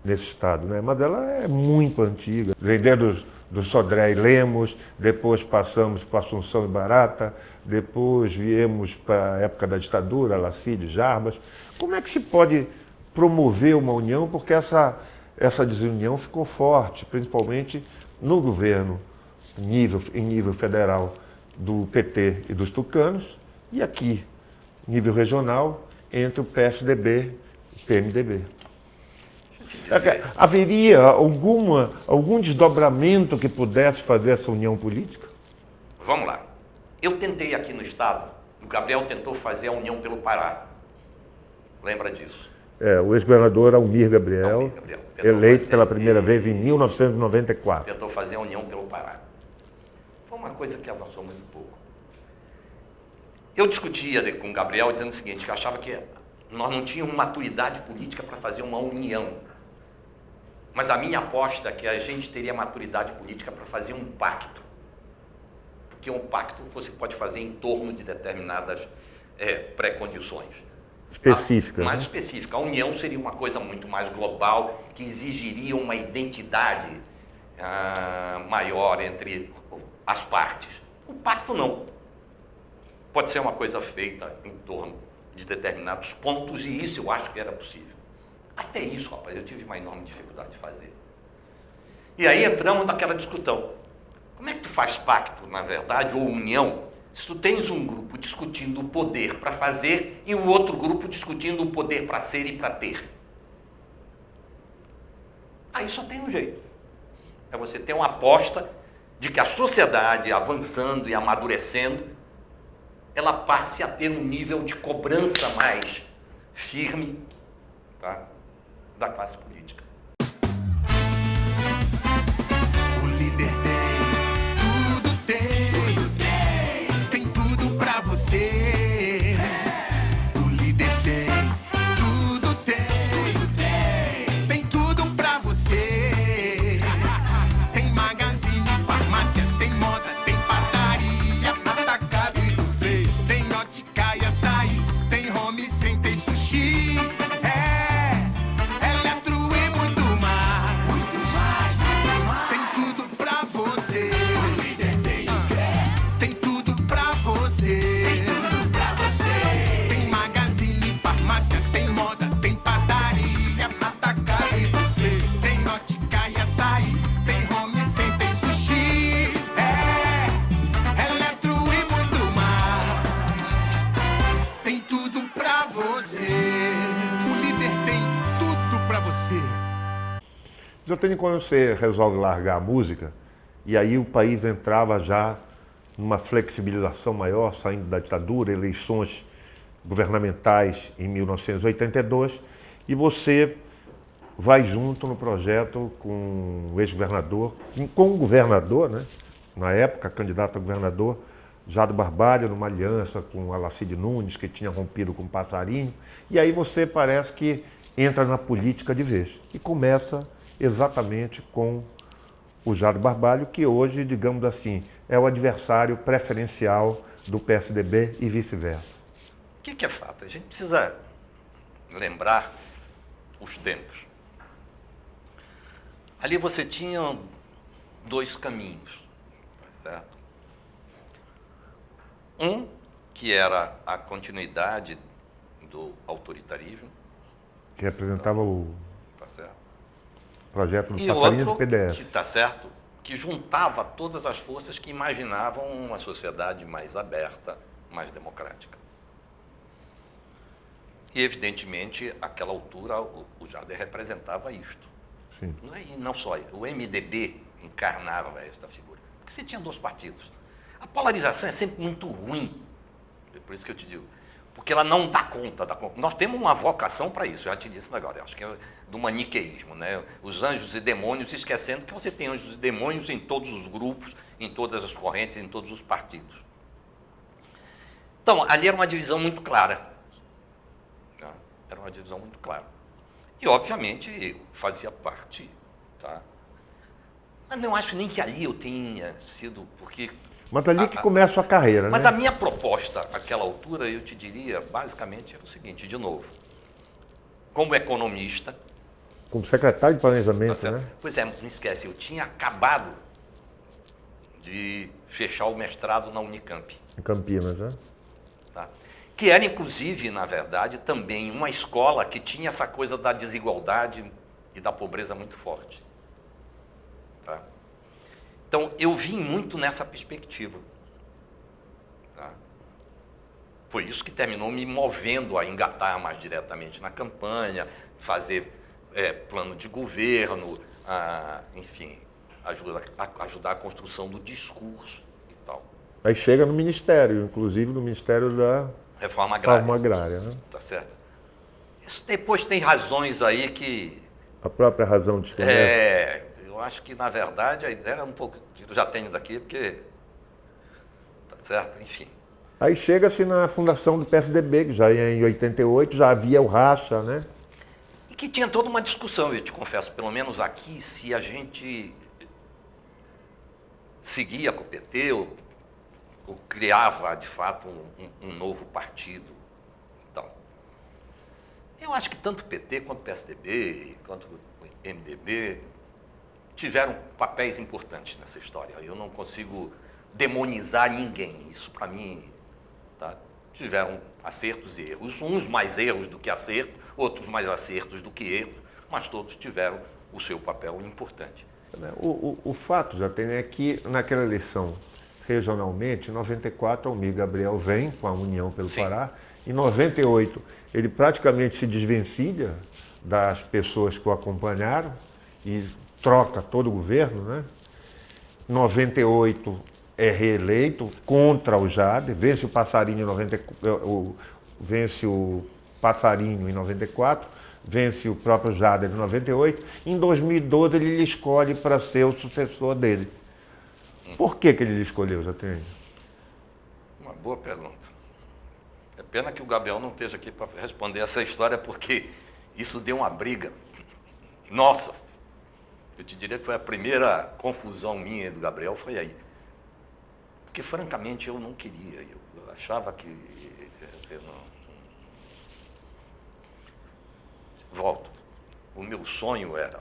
nesse Estado, né? Mas ela é muito antiga. Vem desde do Sodré e Lemos, depois passamos para Assunção e Barata, depois viemos para a época da ditadura, Lacídio, Jarbas. Como é que se pode promover uma união? Porque essa desunião ficou forte, principalmente no governo em nível federal do PT e dos tucanos, e aqui, nível regional, entre o PSDB e o PMDB. Haveria algum desdobramento que pudesse fazer essa união política? Vamos lá. Eu tentei aqui no Estado, o Gabriel tentou fazer a União pelo Pará. Lembra disso? O ex-governador Almir Gabriel, Almir Gabriel tentou eleito fazer, pela primeira vez em 1994. Tentou fazer a União pelo Pará. Foi uma coisa que avançou muito pouco. Eu discutia com o Gabriel dizendo o seguinte, que eu achava que nós não tínhamos maturidade política para fazer uma união. Mas a minha aposta é que a gente teria maturidade política para fazer um pacto. Porque um pacto você pode fazer em torno de determinadas pré-condições. Específica. Mais específica. A união seria uma coisa muito mais global, que exigiria uma identidade maior entre as partes. O pacto não. Pode ser uma coisa feita em torno de determinados pontos, e isso eu acho que era possível. Até isso, rapaz, eu tive uma enorme dificuldade de fazer. E aí entramos naquela discussão. Como é que tu faz pacto, na verdade, ou união, se tu tens um grupo discutindo o poder para fazer e o outro grupo discutindo o poder para ser e para ter? Aí só tem um jeito. É você ter uma aposta de que a sociedade, avançando e amadurecendo, ela passe a ter um nível de cobrança mais firme, tá, da classe política. O líder tem tudo pra você. O líder tem tudo pra você. Tem magazine, farmácia, tem moda, tem padaria, atacado e buffet. Tem ótica e açaí, tem home center e sushi. Eletro e muito mais. Muito mais. Tem tudo pra você. O líder tem tudo pra você. Tem tudo pra você. Tem magazine, farmácia, tem moda, tem padaria, atacado e buffet. Tem ótica e açaí, tem home center e sushi. Eletro e muito mais. Tem tudo pra você. O líder tem tudo pra você. Eu tenho quando você resolve largar a música, e aí o país entrava já numa flexibilização maior, saindo da ditadura, eleições governamentais em 1982, e você vai junto no projeto com o ex-governador, com o governador, né? Na época, candidato a governador, Jado Barbalho, numa aliança com Alacide Nunes, que tinha rompido com o Passarinho, e aí você parece que entra na política de vez, e começa exatamente com o Jado Barbalho, que hoje, digamos assim, é o adversário preferencial do PSDB e vice-versa. O que é fato? A gente precisa lembrar os tempos. Ali você tinha dois caminhos, certo? Um, que era a continuidade do autoritarismo, Que representava o tá certo? projeto do E Passarinho do outro, PDS. que está certo, que juntava todas as forças que imaginavam uma sociedade mais aberta, mais democrática. E, evidentemente, àquela altura, o Jader representava isto. Sim. E não só, o MDB encarnava esta figura. Porque você tinha dois partidos. A polarização é sempre muito ruim. É por isso que eu te digo. Porque ela não dá conta da... Nós temos uma vocação para isso, eu já te disse agora. Eu acho que é do maniqueísmo, né? Os anjos e demônios, esquecendo que você tem anjos e demônios em todos os grupos, em todas as correntes, em todos os partidos. Então, ali era uma divisão muito clara. Tá? Era uma divisão muito clara. E, obviamente, fazia parte. Tá? Mas não acho nem que ali eu tenha sido... porque Mas ali que começa a carreira, Mas né? a minha proposta, àquela altura, eu te diria, basicamente, era o seguinte, de novo. Como economista... Como secretário de Tá Planejamento, certo? né? Pois é, não esquece, eu tinha acabado de fechar o mestrado na Unicamp. Em Campinas, né? Tá? Que era, inclusive, na verdade, também uma escola que tinha essa coisa da desigualdade e da pobreza muito forte. Tá? Então, eu vim muito nessa perspectiva. Tá? Foi isso que terminou me movendo a engatar mais diretamente na campanha, fazer plano de governo, enfim, ajudar a construção do discurso e tal. Aí chega no Ministério, inclusive no Ministério da Reforma agrária. Reforma Agrária, né? Tá certo? Isso depois tem razões aí que... A própria razão de escrever. Eu acho que, na verdade, a ideia era um pouco... Eu já tenho daqui, porque... Tá certo? Enfim. Aí chega-se na fundação do PSDB, que já em 88 já havia o racha, né? E que tinha toda uma discussão, eu te confesso, pelo menos aqui, se a gente seguia com o PT ou criava, de fato, um novo partido. Então, eu acho que tanto o PT quanto o PSDB, quanto o MDB, tiveram papéis importantes nessa história. Eu não consigo demonizar ninguém. Isso, para mim, tá? Tiveram acertos e erros. Uns mais erros do que acertos, outros mais acertos do que erros, mas todos tiveram o seu papel importante. O fato, já tem, é que naquela eleição, regionalmente, em 94, Almir Gabriel vem com a União pelo Sim. Pará. Em 98, ele praticamente se desvencilha das pessoas que o acompanharam e troca todo o governo, né? Em 98, é reeleito contra o Jade, vence o Passarinho em 94, vence o próprio Jader em 98. Em 2012, ele lhe escolhe para ser o sucessor dele. Por que ele lhe escolheu, Jatene? Uma boa pergunta. É pena que o Gabriel não esteja aqui para responder essa história, porque isso deu uma briga. Nossa, eu te diria que foi a primeira confusão minha e do Gabriel, foi aí. Porque, francamente, eu não queria. Eu achava que... Eu não... Volto. O meu sonho era,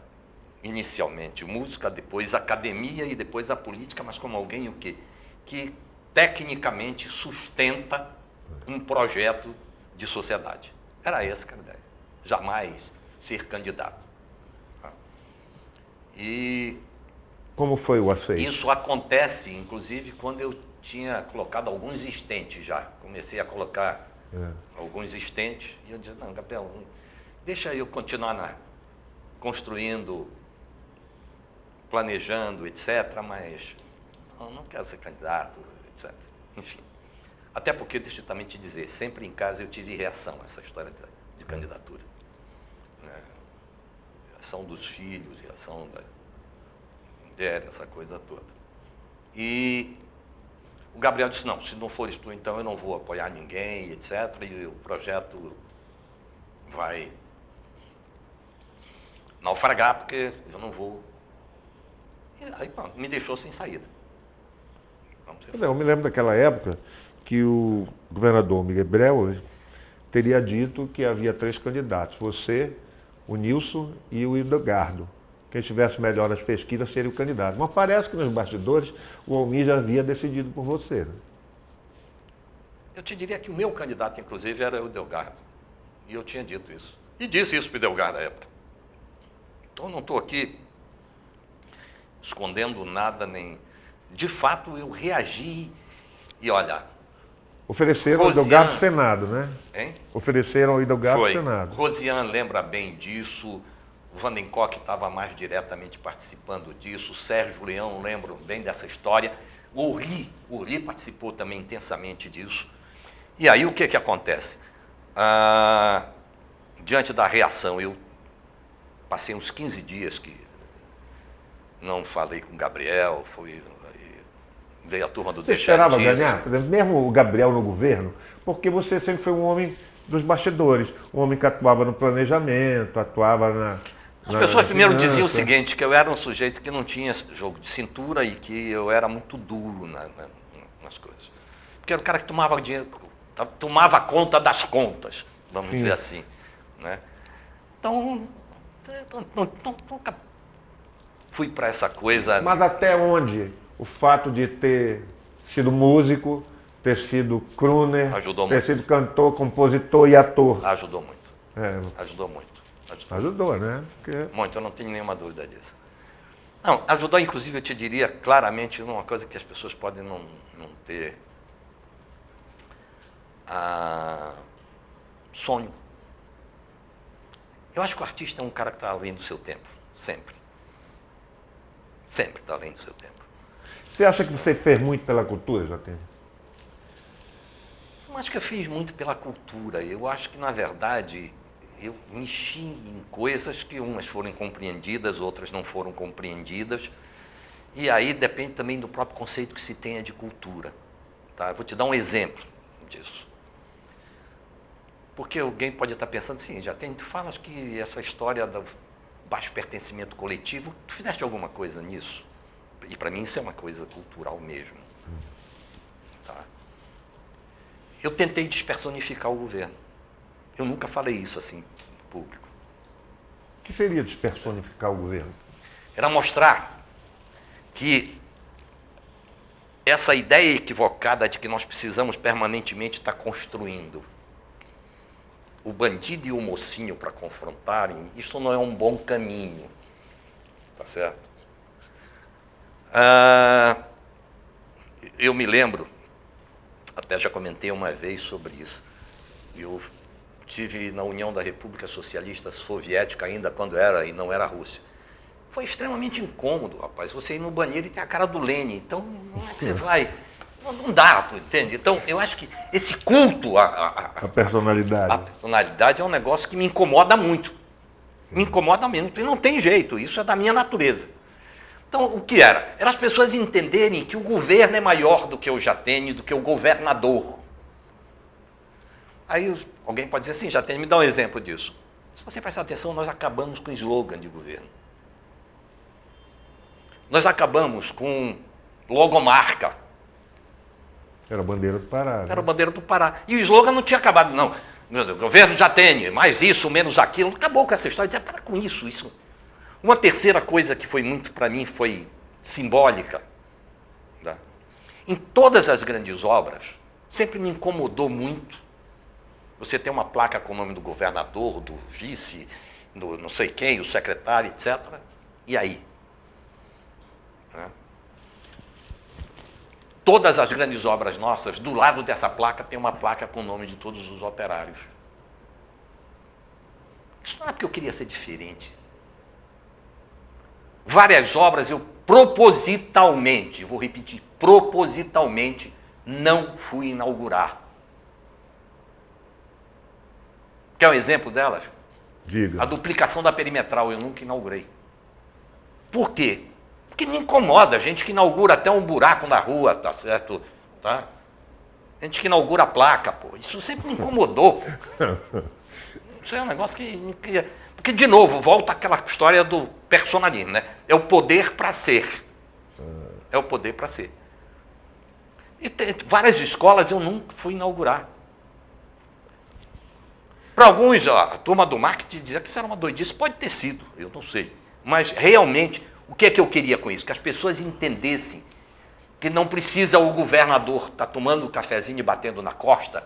inicialmente, música, depois academia e depois a política, mas como alguém o quê? Que tecnicamente sustenta um projeto de sociedade. Era essa a ideia. Jamais ser candidato. E Como foi o aceite? isso acontece, inclusive, quando eu tinha colocado alguns estentes já. Comecei a colocar alguns estentes e eu disse, não, Gabriel, deixa eu continuar construindo, planejando, etc., mas não quero ser candidato, etc. Enfim. Até porque, deixa eu também te dizer, sempre em casa eu tive reação a essa história de candidatura. Reação dos filhos, reação da mulher, essa coisa toda. E o Gabriel disse, não, se não fores tu, então eu não vou apoiar ninguém, etc., e o projeto vai naufragar, porque eu não vou. E aí, pronto, me deixou sem saída. Eu me lembro daquela época que o governador Miguel Breu teria dito que havia 3 candidatos, você, o Nilson e o Hildegardo. Quem tivesse melhor as pesquisas seria o candidato. Mas parece que nos bastidores o Almir já havia decidido por você. Né? Eu te diria que o meu candidato, inclusive, era o Hildegardo. E eu tinha dito isso. E disse isso para o Hildegardo na época. Então, eu não estou aqui escondendo nada, nem... De fato, eu reagi e, olha... Ofereceram ao Hildegardo o Senado, né? Hein? Ofereceram ao Hildegardo o Foi. Senado. Rosiane lembra bem disso, o Vandencock estava mais diretamente participando disso, o Sérgio Leão lembra bem dessa história, o Orly participou também intensamente disso. E aí o que acontece? Diante da reação, eu passei uns 15 dias que não falei com o Gabriel, veio a turma do Você Deixa esperava Disso. ganhar, por exemplo, mesmo o Gabriel no governo? Porque você sempre foi um homem dos bastidores, um homem que atuava no planejamento, atuava na... As pessoas primeiro diziam o seguinte, que eu era um sujeito que não tinha jogo de cintura e que eu era muito duro nas coisas. Porque era o cara que tomava dinheiro, tomava conta das contas, vamos dizer assim. Né? Então, nunca fui para essa coisa... Mas até onde o fato de ter sido músico, ter sido crooner, Ajudou ter muito. sido cantor, compositor e ator. Ajudou muito. É, Ajudou muito. ajudou, né? Porque Muito, eu não tenho nenhuma dúvida disso. Não, ajudou, inclusive, eu te diria claramente, uma coisa que as pessoas podem não ter sonho. Eu acho que o artista é um cara que está além do seu tempo, sempre. Sempre está além do seu tempo. você acha que você fez muito pela cultura, Jatene? Eu acho que eu fiz muito pela cultura. Eu acho que, na verdade, eu mexi em coisas que umas foram compreendidas, outras não foram compreendidas. E aí depende também do próprio conceito que se tenha de cultura. Tá? Eu vou te dar um exemplo disso. Porque alguém pode estar pensando assim, tu falas que essa história do baixo pertencimento coletivo, tu fizeste alguma coisa nisso? E para mim isso é uma coisa cultural mesmo. Tá? Eu tentei despersonificar o governo. Eu nunca falei isso assim, em público. O que seria despersonificar o governo? Era mostrar que essa ideia equivocada de que nós precisamos permanentemente estar construindo o bandido e o mocinho para confrontarem, isso não é um bom caminho. Tá certo? Eu me lembro, até já comentei uma vez sobre isso, eu tive na União da República Socialista Soviética ainda quando era e não era a Rússia. Foi extremamente incômodo, rapaz, você ir no banheiro e ter a cara do Lenin. Então, como é que você vai? Não dá, tu entende? Então, eu acho que esse culto A personalidade. a personalidade é um negócio que me incomoda muito. Me incomoda muito. E não tem jeito, isso é da minha natureza. Então, o que era? Era as pessoas entenderem que o governo é maior do que o Jatene, do que o governador. Aí alguém pode dizer assim, Jatene, me dá um exemplo disso. Se você prestar atenção, nós acabamos com o slogan de governo. Nós acabamos com logomarca. Era a bandeira do Pará. Era a bandeira do Pará. E o slogan não tinha acabado, não. O governo já tem mais isso, menos aquilo. Acabou com essa história. Dizia, para com isso. Uma terceira coisa que foi muito, para mim, foi simbólica. Tá? Em todas as grandes obras, sempre me incomodou muito você ter uma placa com o nome do governador, do vice, do não sei quem, o secretário, etc. E aí? Todas as grandes obras nossas, do lado dessa placa, tem uma placa com o nome de todos os operários. Isso não é porque eu queria ser diferente. Várias obras eu propositalmente, vou repetir, propositalmente, não fui inaugurar. Quer um exemplo delas? Diga. A duplicação da perimetral eu nunca inaugurei. Por quê? Porque me incomoda a gente que inaugura até um buraco na rua, tá certo? Tá? Gente que inaugura a placa, pô. Isso sempre me incomodou, pô. Isso é um negócio que me cria... Porque, de novo, volta àquela história do personalismo, né? É o poder para ser. É o poder para ser. E tem várias escolas eu nunca fui inaugurar. Para alguns, a turma do marketing dizia que isso era uma doidice. Pode ter sido, eu não sei. Mas, realmente... O que é que eu queria com isso? Que as pessoas entendessem que não precisa o governador estar tomando um cafezinho e batendo na costa,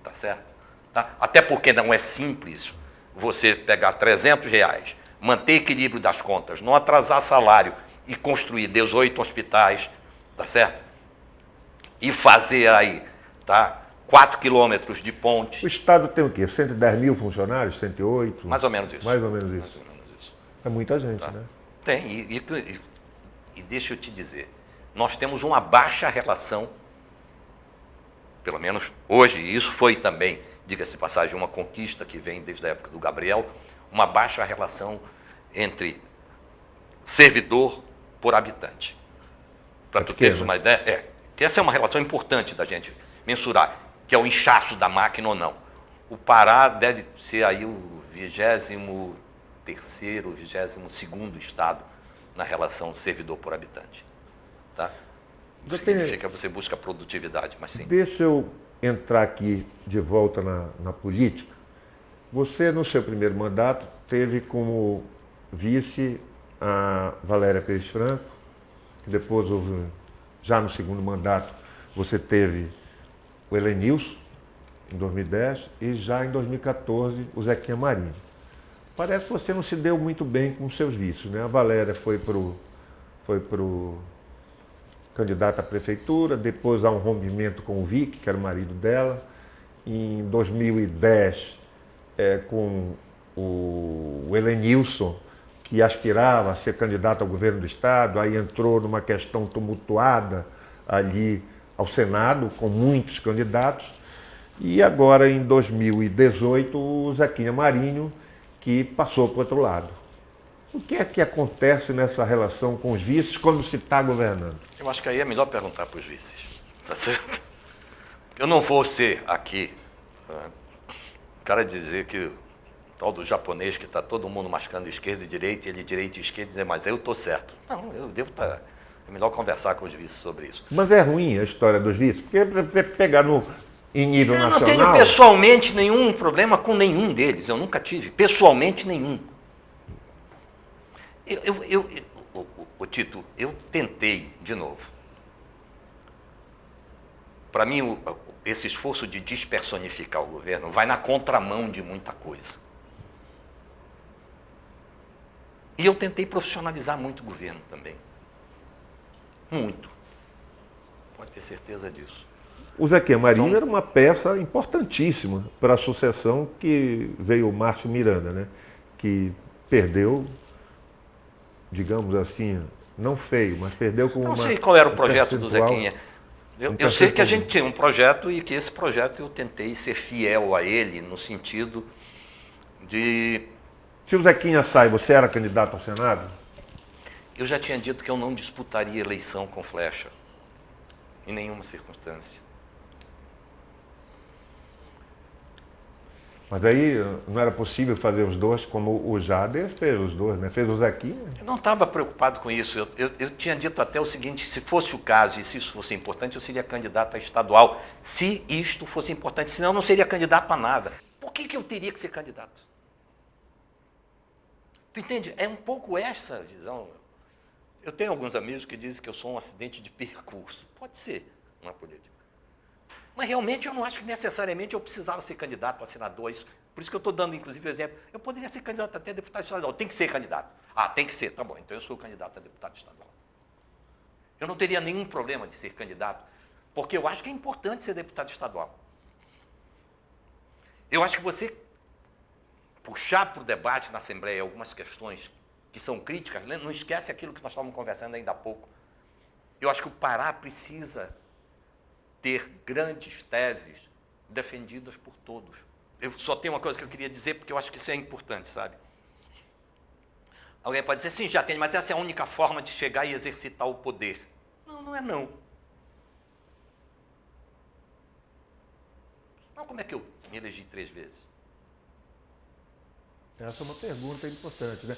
tá certo? Tá? Até porque não é simples você pegar R$300, manter equilíbrio das contas, não atrasar salário e construir 18 hospitais, tá certo? E fazer aí, tá? 4 quilômetros de ponte. O Estado tem o quê? 110 mil funcionários? 108? Mais ou menos isso. Mais ou menos Mais isso. ou menos isso. É muita gente, Tá. né? Tem, e deixa eu te dizer, nós temos uma baixa relação, pelo menos hoje, e isso foi também, diga-se de passagem, uma conquista que vem desde a época do Gabriel, uma baixa relação entre servidor por habitante. Para tu teres uma ideia, que essa é uma relação importante da gente mensurar, que é o inchaço da máquina ou não. O Pará deve ser aí o 23º, 22º estado na relação servidor por habitante. Tá? Não significa que você busca produtividade, mas sim. Deixa eu entrar aqui de volta na política. Você, no seu primeiro mandato, teve como vice a Valéria Pérez Franco, que depois houve Já no segundo mandato, você teve o Helenilson, em 2010, e já em 2014, o Zequinha Marinho. Parece que você não se deu muito bem com seus vícios, né? A Valéria foi pro candidato à prefeitura, depois há um rompimento com o Vic, que era o marido dela. Em 2010, com o Helenilson, que aspirava a ser candidato ao governo do estado, aí entrou numa questão tumultuada ali ao Senado, com muitos candidatos. E agora, em 2018, o Zequinha Marinho, que passou para o outro lado. O que é que acontece nessa relação com os vices quando se está governando? Eu acho que aí é melhor perguntar para os vices, tá certo? Eu não vou ser aqui, o cara dizer que o tal do japonês que está todo mundo mascando esquerda e direita, ele direita e esquerda, dizer, mas eu estou certo. Não, eu devo estar... É melhor conversar com os vices sobre isso. Mas é ruim a história dos vices, porque pegar em nível Eu nacional... não tenho pessoalmente nenhum problema com nenhum deles, eu nunca tive, pessoalmente nenhum. Tito, eu tentei, de novo. Para mim, esse esforço de despersonificar o governo vai na contramão de muita coisa. E eu tentei profissionalizar muito o governo também. Muito. Pode ter certeza disso. O Zequinha Marinho Então, era uma peça importantíssima para a sucessão que veio o Márcio Miranda, né? Que perdeu, digamos assim, não feio, mas perdeu com não uma... sei qual era o projeto do percentual. Zequinha. Eu sei que a gente tinha um projeto e que esse projeto eu tentei ser fiel a ele no sentido de... Se o Zequinha sai, você era candidato ao Senado? Eu já tinha dito que eu não disputaria eleição com Flecha, em nenhuma circunstância. Mas aí não era possível fazer os dois, como o Jader fez os dois, né? Fez o Zequinha. Eu não estava preocupado com isso. Eu tinha dito até o seguinte, se fosse o caso e se isso fosse importante, eu seria candidato a estadual. Se isto fosse importante, senão eu não seria candidato a nada. Por que eu teria que ser candidato? Tu entende? É um pouco essa visão. Eu tenho alguns amigos que dizem que eu sou um acidente de percurso. Pode ser na política. Mas realmente eu não acho que necessariamente eu precisava ser candidato a senador. Isso, por isso que eu estou dando, inclusive, o exemplo. Eu poderia ser candidato até a deputado estadual. Tem que ser candidato. Ah, tem que ser. Tá bom, então eu sou candidato a deputado estadual. Eu não teria nenhum problema de ser candidato, porque eu acho que é importante ser deputado estadual. Eu acho que você puxar para o debate na Assembleia algumas questões que são críticas, não esquece aquilo que nós estávamos conversando ainda há pouco. Eu acho que o Pará precisa ter grandes teses defendidas por todos. Eu só tenho uma coisa que eu queria dizer, porque eu acho que isso é importante, sabe? Alguém pode dizer, sim, já tem, mas essa é a única forma de chegar e exercitar o poder. Não, não é não. Não, como é que eu me elegi 3 vezes? Essa é uma pergunta importante, né?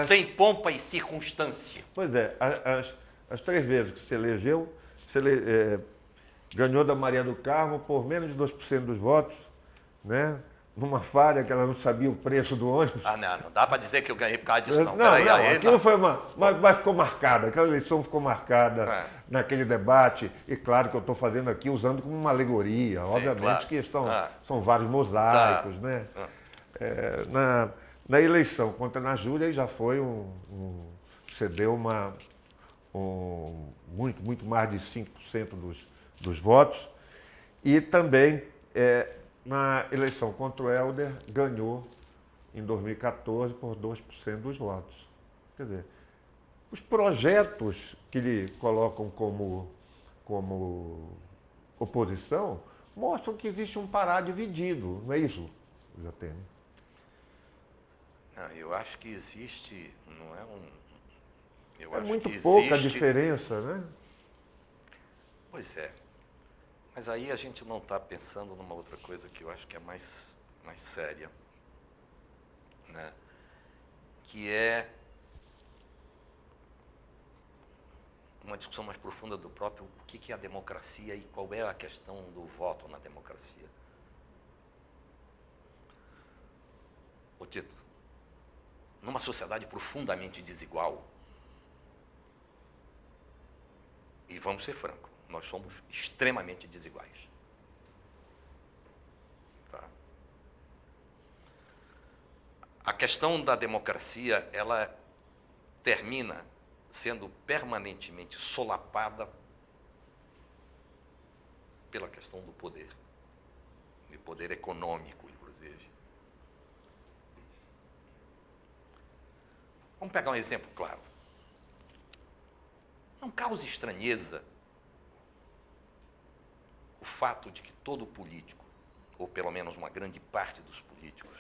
Sem pompa e circunstância. Pois é, as 3 vezes que se elegeu, ganhou da Maria do Carmo por menos de 2% dos votos, né? Numa falha que ela não sabia o preço do ônibus. Ah, não dá para dizer que eu ganhei por causa disso, não. Não, Peraí, aquilo foi mas ficou marcada, aquela eleição ficou marcada naquele debate, e claro que eu estou fazendo aqui usando como uma alegoria, sim, obviamente claro. que são vários mosaicos, né? Na eleição contra a Ana Júlia, aí já foi cedeu muito mais de 5% dos votos, e também na eleição contra o Helder, ganhou em 2014 por 2% dos votos. Quer dizer, os projetos que lhe colocam como oposição mostram que existe um Pará dividido, não é isso, Jatene? Não, eu acho que existe, não é um... Eu acho muito que pouca existe... diferença, né? Pois é. Mas aí a gente não está pensando numa outra coisa que eu acho que é mais séria, né? Que é uma discussão mais profunda do próprio o que é a democracia e qual é a questão do voto na democracia. Ô Tito, numa sociedade profundamente desigual, E vamos ser francos, nós somos extremamente desiguais. Tá? A questão da democracia, ela termina sendo permanentemente solapada pela questão do poder, e poder econômico, inclusive. Vamos pegar um exemplo claro. Não causa estranheza o fato de que todo político, ou pelo menos uma grande parte dos políticos,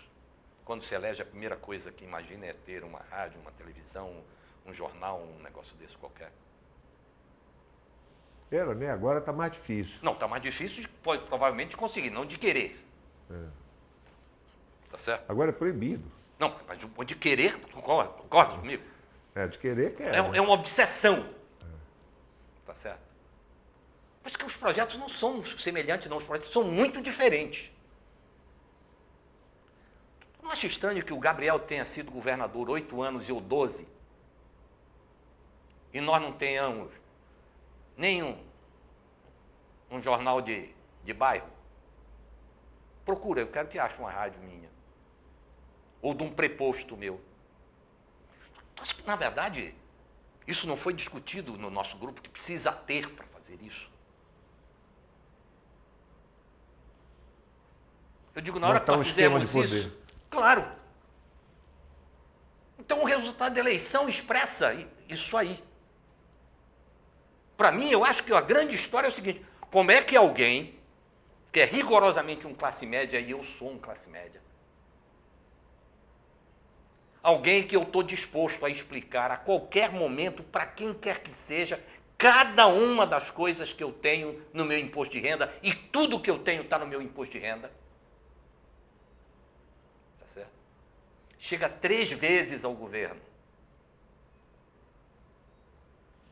quando se elege, a primeira coisa que imagina é ter uma rádio, uma televisão, um jornal, um negócio desse qualquer. Era, né? Agora está mais difícil. Não, está mais difícil, pode, provavelmente, de conseguir, não de querer. Tá certo? Agora é proibido. Não, mas de querer, concorda comigo? De querer que É uma obsessão. Tá certo? Por isso que os projetos não são semelhantes, não. Os projetos são muito diferentes. Tu não acha estranho que o Gabriel tenha sido governador 8 anos e eu 12? E nós não tenhamos nenhum um jornal de bairro? Procura, eu quero que ache uma rádio minha. Ou de um preposto meu. Tu acha que, na verdade, isso não foi discutido no nosso grupo, que precisa ter para fazer isso? Eu digo, na hora que nós fizemos isso, claro. Então o resultado da eleição expressa isso aí. Para mim, eu acho que a grande história é o seguinte: como é que alguém, que é rigorosamente um classe média, e eu sou um classe média, alguém que eu estou disposto a explicar a qualquer momento, para quem quer que seja, cada uma das coisas que eu tenho no meu imposto de renda, e tudo que eu tenho está no meu imposto de renda, tá certo? Chega 3 vezes ao governo.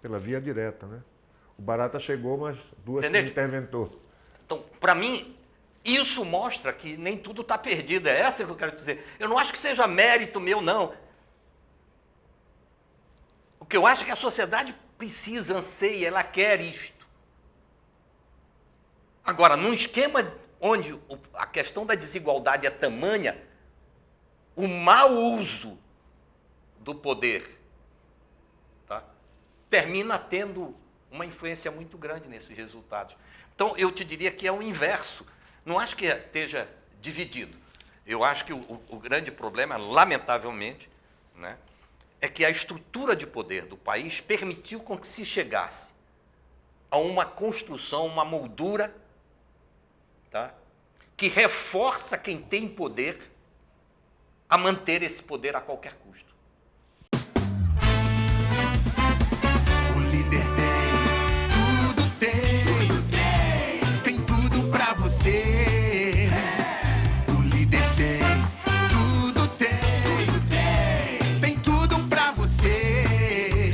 Pela via direta, né? O Barata chegou, mas 2 que interventou. Então, para mim, isso mostra que nem tudo está perdido. É essa que eu quero dizer. Eu não acho que seja mérito meu, não. O que eu acho é que a sociedade precisa, anseia, ela quer isto. Agora, num esquema onde a questão da desigualdade é tamanha, o mau uso do poder, tá, termina tendo uma influência muito grande nesses resultados. Então, eu te diria que é o inverso. Não acho que esteja dividido. Eu acho que o grande problema, lamentavelmente, né, é que a estrutura de poder do país permitiu com que se chegasse a uma construção, uma moldura, tá, que reforça quem tem poder a manter esse poder a qualquer custo. O líder tem tudo pra você. O líder tem tudo pra você.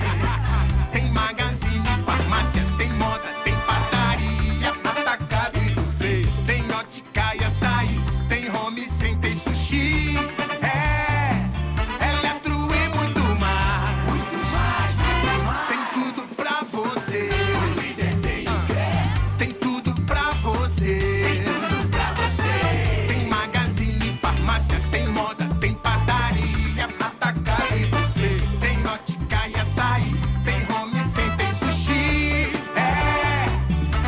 Tem magazine, farmácia, tem moda, tem padaria, atacado e buffet, tem ótica e açaí, tem home center e sushi. Eletro e muito mais. Tem tudo pra você. O líder tem tudo pra você. Tem magazine, farmácia, tem moda, tem padaria, atacado e buffet, tem ótica e açaí, tem home center e sushi.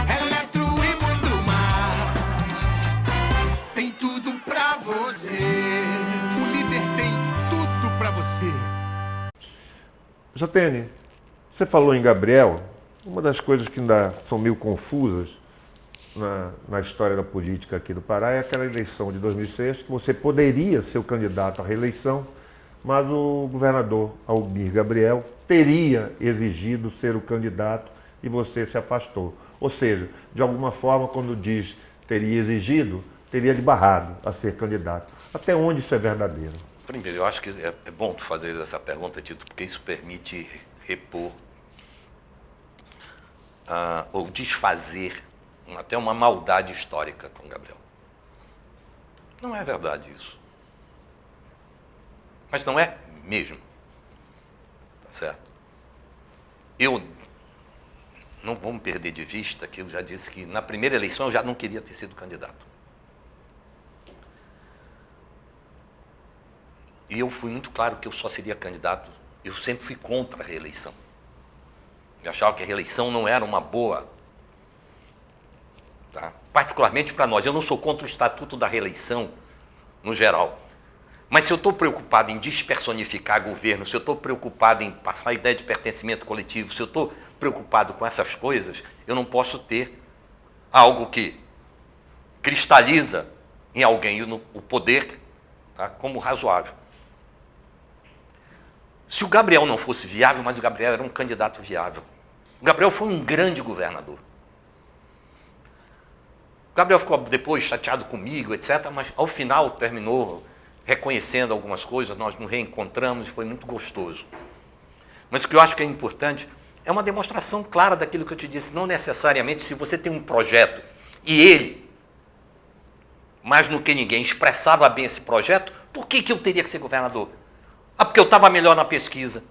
Eletro e muito mais. Tem tudo pra você. O líder tem tudo pra você. Jotene, você falou em Gabriel. Uma das coisas que ainda são meio confusas na história da política aqui do Pará é aquela eleição de 2006, que você poderia ser o candidato à reeleição, mas o governador Almir Gabriel teria exigido ser o candidato e você se afastou. Ou seja, de alguma forma, quando diz teria exigido, teria lhe barrado a ser candidato. Até onde isso é verdadeiro? Primeiro, eu acho que é bom tu fazer essa pergunta, Tito, porque isso permite repor ou desfazer até uma maldade histórica com Gabriel. Não é verdade isso. Mas não é mesmo. Tá certo? Eu não vamos perder de vista que eu já disse que na primeira eleição eu já não queria ter sido candidato. E eu fui muito claro que eu só seria candidato, eu sempre fui contra a reeleição. Eu achava que a reeleição não era uma boa, tá? Particularmente para nós. Eu não sou contra o estatuto da reeleição, no geral. Mas se eu estou preocupado em despersonificar governo, se eu estou preocupado em passar a ideia de pertencimento coletivo, se eu estou preocupado com essas coisas, eu não posso ter algo que cristaliza em alguém o poder, tá, como razoável. Se o Gabriel não fosse viável, mas o Gabriel era um candidato viável. O Gabriel foi um grande governador. O Gabriel ficou depois chateado comigo, etc., mas ao final terminou reconhecendo algumas coisas, nós nos reencontramos e foi muito gostoso. Mas o que eu acho que é importante é uma demonstração clara daquilo que eu te disse. Não necessariamente se você tem um projeto e ele, mais do que ninguém, expressava bem esse projeto, por que eu teria que ser governador? Ah, porque eu estava melhor na pesquisa.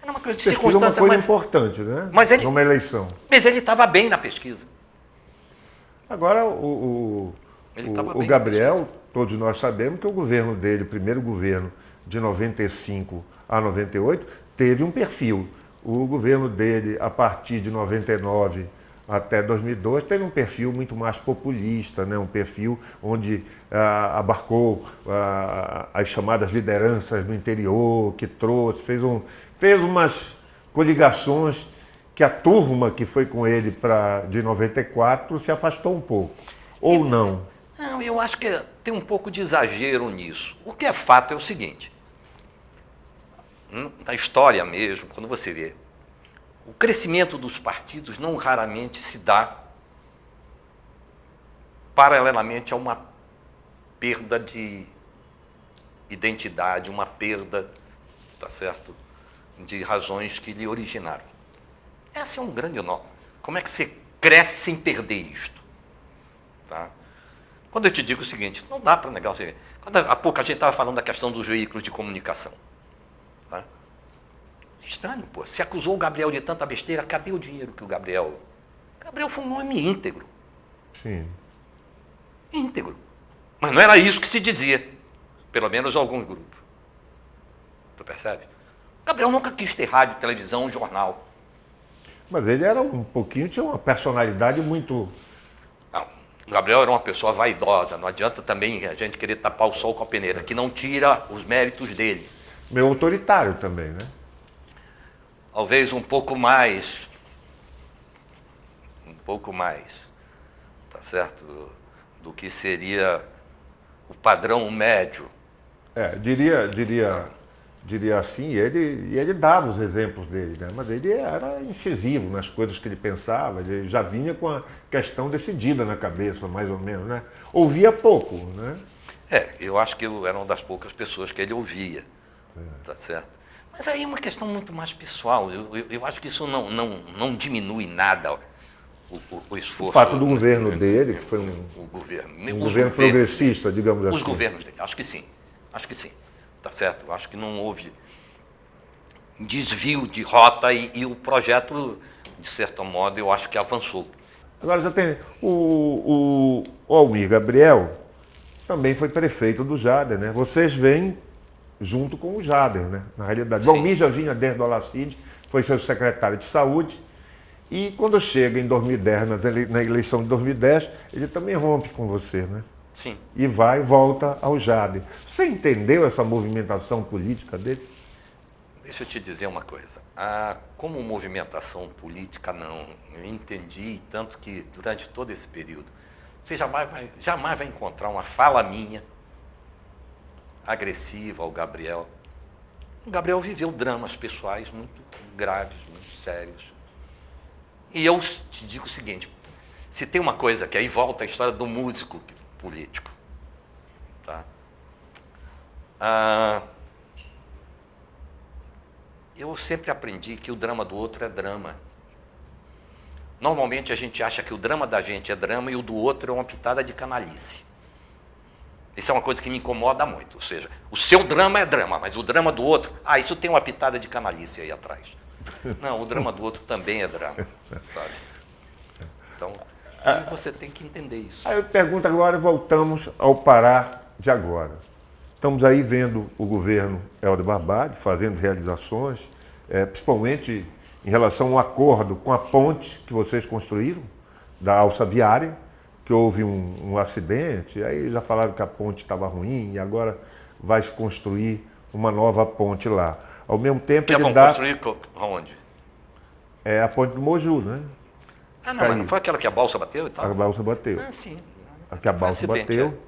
Era uma coisa de circunstância, é uma coisa importante, né? Mas ele, numa eleição. Mas ele estava bem na pesquisa. Agora, o Gabriel, todos nós sabemos que o governo dele, o primeiro governo de 95 a 98, teve um perfil. O governo dele, a partir de 99 até 2002, teve um perfil muito mais populista, né? Um perfil onde abarcou as chamadas lideranças do interior, que trouxe, fez umas coligações que a turma que foi com ele de 94 se afastou um pouco. Ou não? Não, eu acho que tem um pouco de exagero nisso. O que é fato é o seguinte, na história mesmo, quando você vê, o crescimento dos partidos não raramente se dá paralelamente a uma perda de identidade, uma perda, tá certo, de razões que lhe originaram. Esse é um grande nó. Como é que você cresce sem perder isto? Tá? Quando eu te digo o seguinte, não dá para negar o seguinte. Há pouco a gente estava falando da questão dos veículos de comunicação. Tá? Estranho, pô. Se acusou o Gabriel de tanta besteira, cadê o dinheiro que o Gabriel... Gabriel foi um homem íntegro. Sim. Íntegro. Mas não era isso que se dizia. Pelo menos algum grupo. Tu percebe? O Gabriel nunca quis ter rádio, televisão, jornal. Mas ele era tinha uma personalidade muito... Não, o Gabriel era uma pessoa vaidosa, não adianta também a gente querer tapar o sol com a peneira, que não tira os méritos dele. Meio autoritário também, né? Talvez um pouco mais, tá certo, do que seria o padrão médio. Diria assim, ele dava os exemplos dele, né? Mas ele era incisivo nas coisas que ele pensava, ele já vinha com a questão decidida na cabeça, mais ou menos, né? Ouvia pouco, né? Eu acho que eu era uma das poucas pessoas que ele ouvia, tá certo? Mas aí é uma questão muito mais pessoal, eu acho que isso não diminui nada o esforço. O fato do governo dele, que foi um governo progressista, digamos assim. Os governos dele, acho que sim. Tá certo? Eu acho que não houve desvio de rota e o projeto, de certo modo, eu acho que avançou. Agora já tem o Almir Gabriel também foi prefeito do Jader, né? Vocês vêm junto com o Jader, né? Na realidade. O Almir já vinha desde o Alacide, foi seu secretário de saúde e quando chega em 2010, na eleição de 2010, ele também rompe com você, né? Sim. E volta ao Jader. Você entendeu essa movimentação política dele? Deixa eu te dizer uma coisa. Como movimentação política, não. Eu entendi, tanto que durante todo esse período, você jamais vai encontrar uma fala minha agressiva ao Gabriel. O Gabriel viveu dramas pessoais muito graves, muito sérios. E eu te digo o seguinte, se tem uma coisa que aí volta a história do músico político, tá? Eu sempre aprendi que o drama do outro é drama. Normalmente a gente acha que o drama da gente é drama e o do outro é uma pitada de canalice. Isso é uma coisa que me incomoda muito. Ou seja, o seu drama é drama, mas o drama do outro, isso tem uma pitada de canalice aí atrás. Não, o drama do outro também é drama, sabe? Então, você tem que entender isso. Aí eu pergunto agora, voltamos ao Pará de agora. Estamos aí vendo o governo Helder Barbalho fazendo realizações, principalmente em relação ao acordo com a ponte que vocês construíram, da alça viária, que houve um acidente, aí já falaram que a ponte estava ruim e agora vai se construir uma nova ponte lá. Ao mesmo tempo, Vão construir onde? É a ponte do Moju, né? Ah, não, mas não foi aquela que a balsa bateu e tal? A balsa bateu. Ah, sim. Que a balsa bateu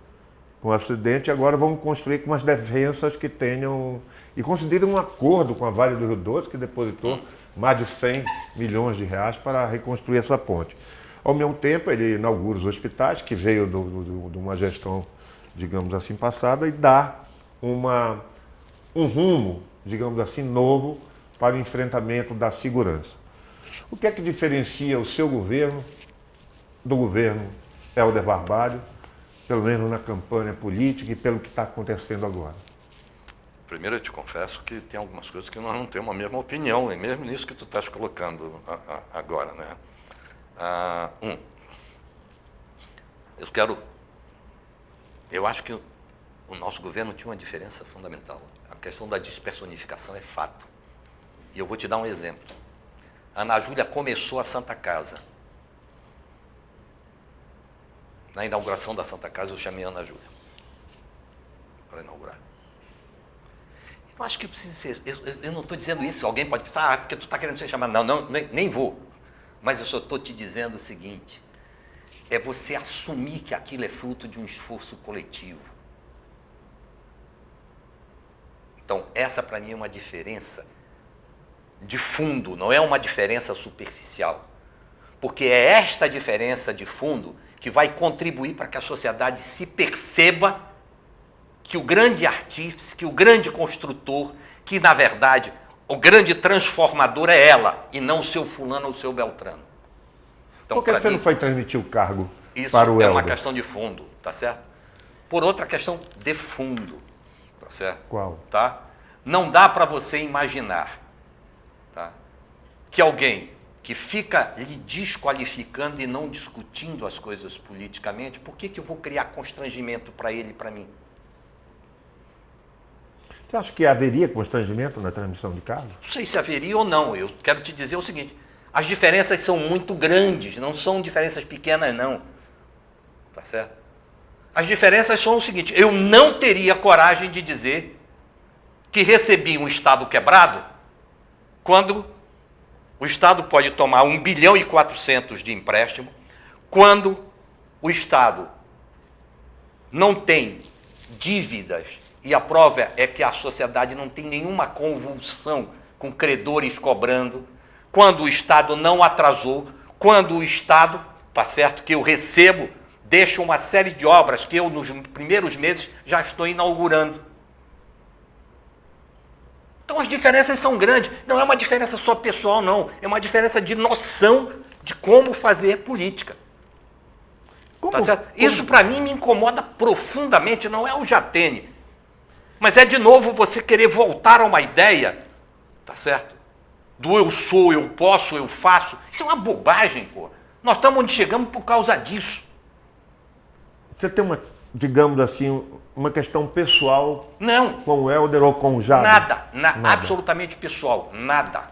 com um acidente, agora vamos construir com umas defensas que tenham... E consideram um acordo com a Vale do Rio Doce, que depositou mais de 100 milhões de reais para reconstruir essa ponte. Ao mesmo tempo, ele inaugura os hospitais, que veio de uma gestão, digamos assim, passada, e dá um rumo, digamos assim, novo para o enfrentamento da segurança. O que é que diferencia o seu governo do governo Helder Barbalho, pelo menos na campanha política e pelo que está acontecendo agora? Primeiro, eu te confesso que tem algumas coisas que nós não temos a mesma opinião, e mesmo nisso que tu estás colocando agora, né? Eu acho que o nosso governo tinha uma diferença fundamental. A questão da despersonificação é fato. E eu vou te dar um exemplo. A Ana Júlia começou a Santa Casa. Na inauguração da Santa Casa, eu chamei a Ana Júlia para inaugurar. Eu acho que precisa ser... Eu não estou dizendo isso. Alguém pode pensar, porque tu está querendo ser chamado. Não, nem vou. Mas eu só estou te dizendo o seguinte, é você assumir que aquilo é fruto de um esforço coletivo. Então, essa para mim é uma diferença de fundo, não é uma diferença superficial. Porque é esta diferença de fundo que vai contribuir para que a sociedade se perceba que o grande artífice, que o grande construtor, que na verdade... O grande transformador é ela, e não o seu fulano ou o seu Beltrano. Então, por que você não foi transmitir o cargo isso para o é Helder? uma questão de fundo, tá certo? Por outra questão de fundo, tá certo? Qual? Tá? Não dá para você imaginar, tá, que alguém que fica lhe desqualificando e não discutindo as coisas politicamente, por que eu vou criar constrangimento para ele e para mim? Você acha que haveria constrangimento na transmissão de cargos? Não sei se haveria ou não. Eu quero te dizer o seguinte, as diferenças são muito grandes, não são diferenças pequenas, não. Tá certo? As diferenças são o seguinte, eu não teria coragem de dizer que recebi um Estado quebrado quando o Estado pode tomar 1 bilhão e 400 de empréstimo, quando o Estado não tem dívidas. E a prova é que a sociedade não tem nenhuma convulsão com credores cobrando, quando o Estado não atrasou, quando o Estado, tá certo, que eu recebo, deixa uma série de obras que eu, nos primeiros meses, já estou inaugurando. Então as diferenças são grandes. Não é uma diferença só pessoal, não. É uma diferença de noção de como fazer política. Tá certo? Isso, para mim, me incomoda profundamente. Não é o Jatene. Mas é, de novo, você querer voltar a uma ideia, tá certo? Do eu sou, eu posso, eu faço. Isso é uma bobagem, pô. Nós estamos onde chegamos por causa disso. Você tem uma, digamos assim, uma questão pessoal não, com o Helder ou com o Jader? Nada. Absolutamente pessoal. Nada.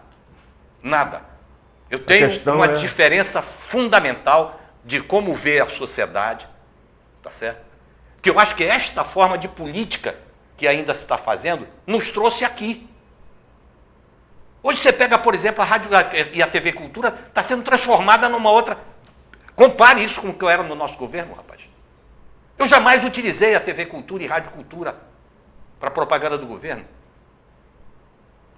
Eu tenho uma diferença fundamental de como ver a sociedade, tá certo? Que eu acho que esta forma de política que ainda se está fazendo, nos trouxe aqui. Hoje você pega, por exemplo, a rádio e a TV Cultura, está sendo transformada numa outra... Compare isso com o que eu era no nosso governo, rapaz. Eu jamais utilizei a TV Cultura e Rádio Cultura para propaganda do governo.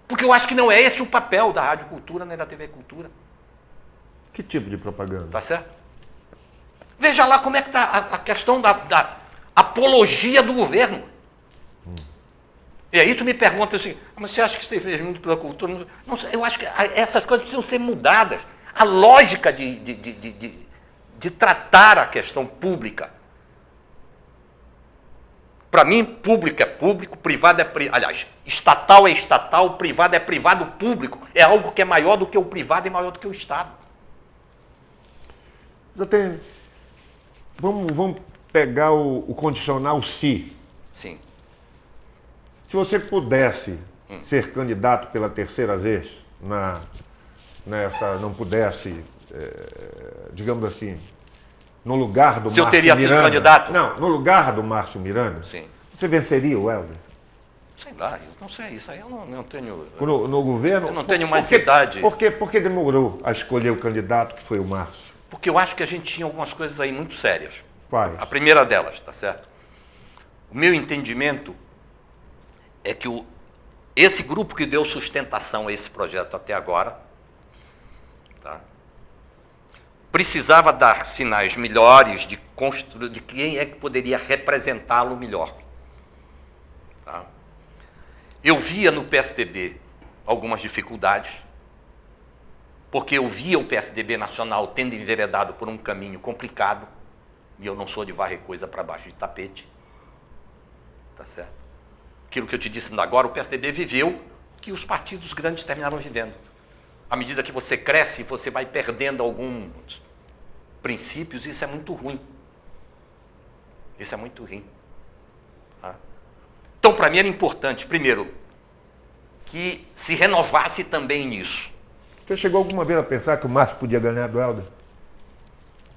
Porque eu acho que não é esse o papel da Rádio Cultura nem da TV Cultura. Que tipo de propaganda? Tá certo? Veja lá como é que está a questão da apologia do governo. E aí tu me pergunta assim, mas você acha que você fez muito pela cultura? Não, eu acho que essas coisas precisam ser mudadas. A lógica de tratar a questão pública Para mim, público é público, privado é privado. Aliás, estatal é estatal, privado é privado, público é algo que é maior do que o privado e maior do que o Estado. Vamos pegar o condicional se. Sim. Se você pudesse ser candidato pela terceira vez, não pudesse, digamos assim, no lugar do Márcio Miranda... Se eu teria sido candidato? Não, no lugar do Márcio Miranda, Sim. você venceria o Helder? Sei lá, eu não sei, isso aí eu não tenho... No governo? Eu não tenho mais idade. Por que demorou a escolher o candidato que foi o Márcio? Porque eu acho que a gente tinha algumas coisas aí muito sérias. Quais? A primeira delas, tá certo? O meu entendimento é que esse grupo que deu sustentação a esse projeto até agora, tá, precisava dar sinais melhores de quem é que poderia representá-lo melhor. Tá? Eu via no PSDB algumas dificuldades, porque eu via o PSDB nacional tendo enveredado por um caminho complicado, e eu não sou de varrer coisa para baixo de tapete. Tá certo? Aquilo que eu te disse ainda agora, o PSDB viveu que os partidos grandes terminaram vivendo. À medida que você cresce, você vai perdendo alguns princípios, e isso é muito ruim. Isso é muito ruim. Tá? Então, para mim era importante, primeiro, que se renovasse também nisso. Você chegou alguma vez a pensar que o Márcio podia ganhar do Helder?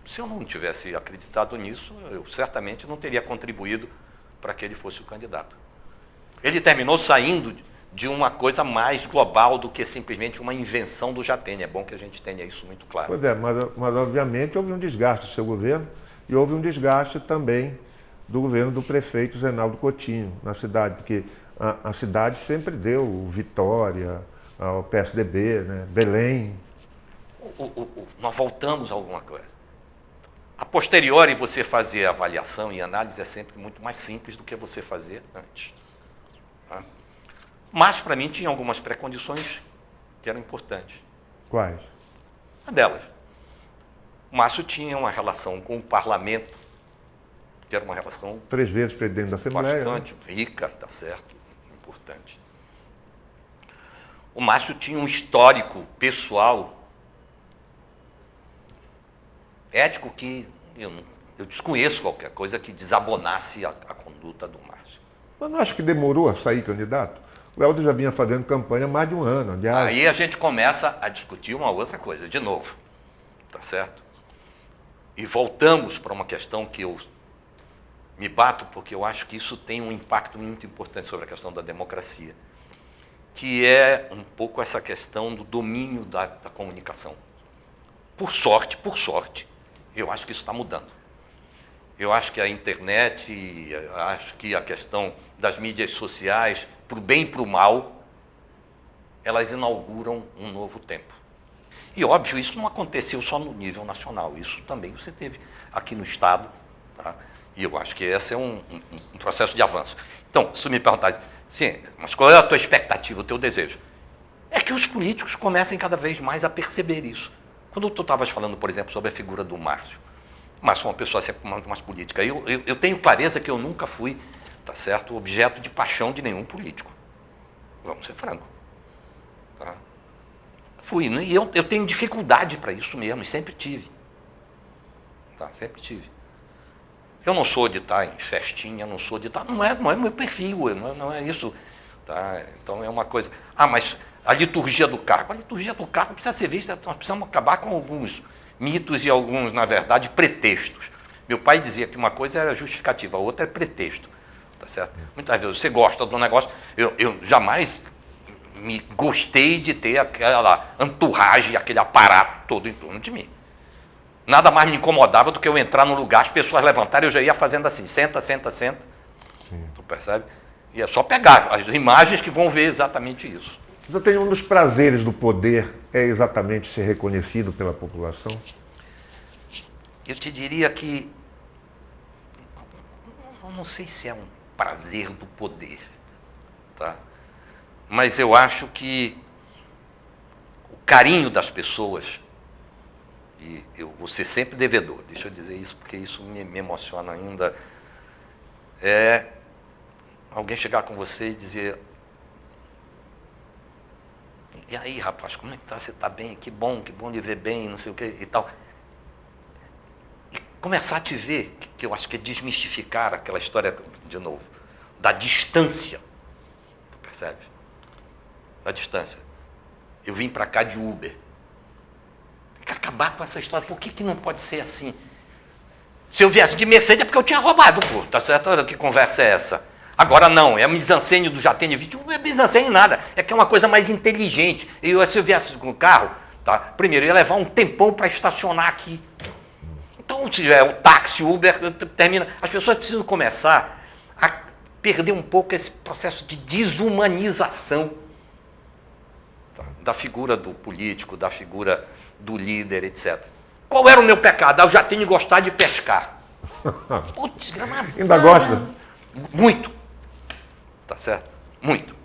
Se eu não tivesse acreditado nisso, eu certamente não teria contribuído para que ele fosse o candidato. Ele terminou saindo de uma coisa mais global do que simplesmente uma invenção do Jatene. É bom que a gente tenha isso muito claro. Pois é, mas obviamente houve um desgaste do seu governo e houve um desgaste também do governo do prefeito Zenaldo Coutinho na cidade, porque a cidade sempre deu vitória ao PSDB, né? Belém. Nós voltamos a alguma coisa. A posteriori, você fazer avaliação e análise é sempre muito mais simples do que você fazer antes. Tá? Mas, para mim, tinha algumas pré-condições que eram importantes. Quais? Uma delas, o Márcio tinha uma relação com o parlamento, que era uma relação 3 vezes presidente da Assembleia. bastante rica, tá certo, importante. O Márcio tinha um histórico pessoal ético que eu desconheço qualquer coisa que desabonasse a conduta do Márcio. Mas não acho que demorou a sair candidato? O Helder já vinha fazendo campanha há mais de um ano. Aliás. Aí a gente começa a discutir uma outra coisa, de novo, tá certo? E voltamos para uma questão que eu me bato, porque eu acho que isso tem um impacto muito importante sobre a questão da democracia, que é um pouco essa questão do domínio da comunicação. Por sorte, eu acho que isso está mudando. Eu acho que a internet, acho que a questão das mídias sociais, para o bem e para o mal, elas inauguram um novo tempo. E, óbvio, isso não aconteceu só no nível nacional, isso também você teve aqui no Estado, tá? E eu acho que esse é um processo de avanço. Então, se tu me perguntar, sim, mas qual é a tua expectativa, o teu desejo? É que os políticos comecem cada vez mais a perceber isso. Quando tu estavas falando, por exemplo, sobre a figura do Márcio, o Márcio é uma pessoa sempre muito mais política. Eu tenho clareza que eu nunca fui, tá certo, objeto de paixão de nenhum político. Vamos ser francos. Tá? Fui, né? E eu tenho dificuldade para isso mesmo, e sempre tive. Tá? Sempre tive. Eu não sou de estar em festinha, não sou de estar... Não é meu perfil, não é isso. Tá? Então é uma coisa... Ah, mas a liturgia do cargo. A liturgia do cargo precisa ser vista, nós precisamos acabar com alguns mitos e alguns, na verdade, pretextos. Meu pai dizia que uma coisa era justificativa, a outra é pretexto. Tá certo? Muitas vezes você gosta do negócio... Eu jamais me gostei de ter aquela entourage, aquele aparato todo em torno de mim. Nada mais me incomodava do que eu entrar no lugar, as pessoas levantarem, eu já ia fazendo assim, senta. Sim. Tu percebe? E é só pegar as imagens que vão ver exatamente isso. Eu tenho um dos prazeres do poder é exatamente ser reconhecido pela população? Eu te diria que, eu não sei se é um prazer do poder, tá? Mas eu acho que o carinho das pessoas, e eu vou ser sempre devedor, deixa eu dizer isso, porque isso me emociona ainda, é alguém chegar com você e dizer: e aí, rapaz, como é que tá? Você está bem? Que bom de ver bem, não sei o que e tal. E começar a te ver, que eu acho que é desmistificar aquela história, de novo, da distância. Tu percebes? Da distância. Eu vim para cá de Uber. Tem que acabar com essa história. Por que não pode ser assim? Se eu viesse de Mercedes é porque eu tinha roubado, pô. Tá certo? Que conversa é essa? Agora não, é a mise-en-scène do Jatene 20, não é mise-en-scène nada, é que é uma coisa mais inteligente. Se eu viesse com o carro, tá? Primeiro, eu ia levar um tempão para estacionar aqui. Então, se é o táxi, o Uber, termina. As pessoas precisam começar a perder um pouco esse processo de desumanização, tá? Da figura do político, da figura do líder, etc. Qual era o meu pecado? Eu já tenho que gostar de pescar. Putz, ainda gosta? Muito. Tá certo? Muito.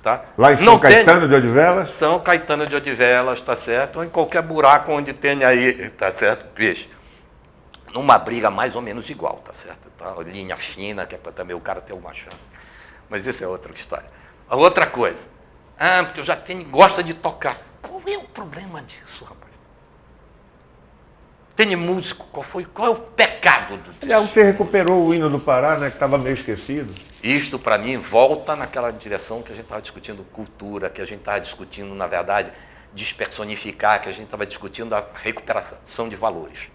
Tá? Lá em São Caetano de Odivelas? São Caetano de Odivelas, tá certo? Ou em qualquer buraco onde tenha aí, tá certo? Peixe. Numa briga mais ou menos igual, tá certo? Tá? Linha fina, que é para também o cara ter alguma chance. Mas isso é outra história. A outra coisa. Porque o Jatene gosta de tocar. Qual é o problema disso, rapaz? Tem músico, qual é o pecado disso? Aliás, você recuperou o hino do Pará, né, que estava meio esquecido. Isto, para mim, volta naquela direção que a gente estava discutindo cultura, que a gente estava discutindo, na verdade, despersonificar, que a gente estava discutindo a recuperação de valores.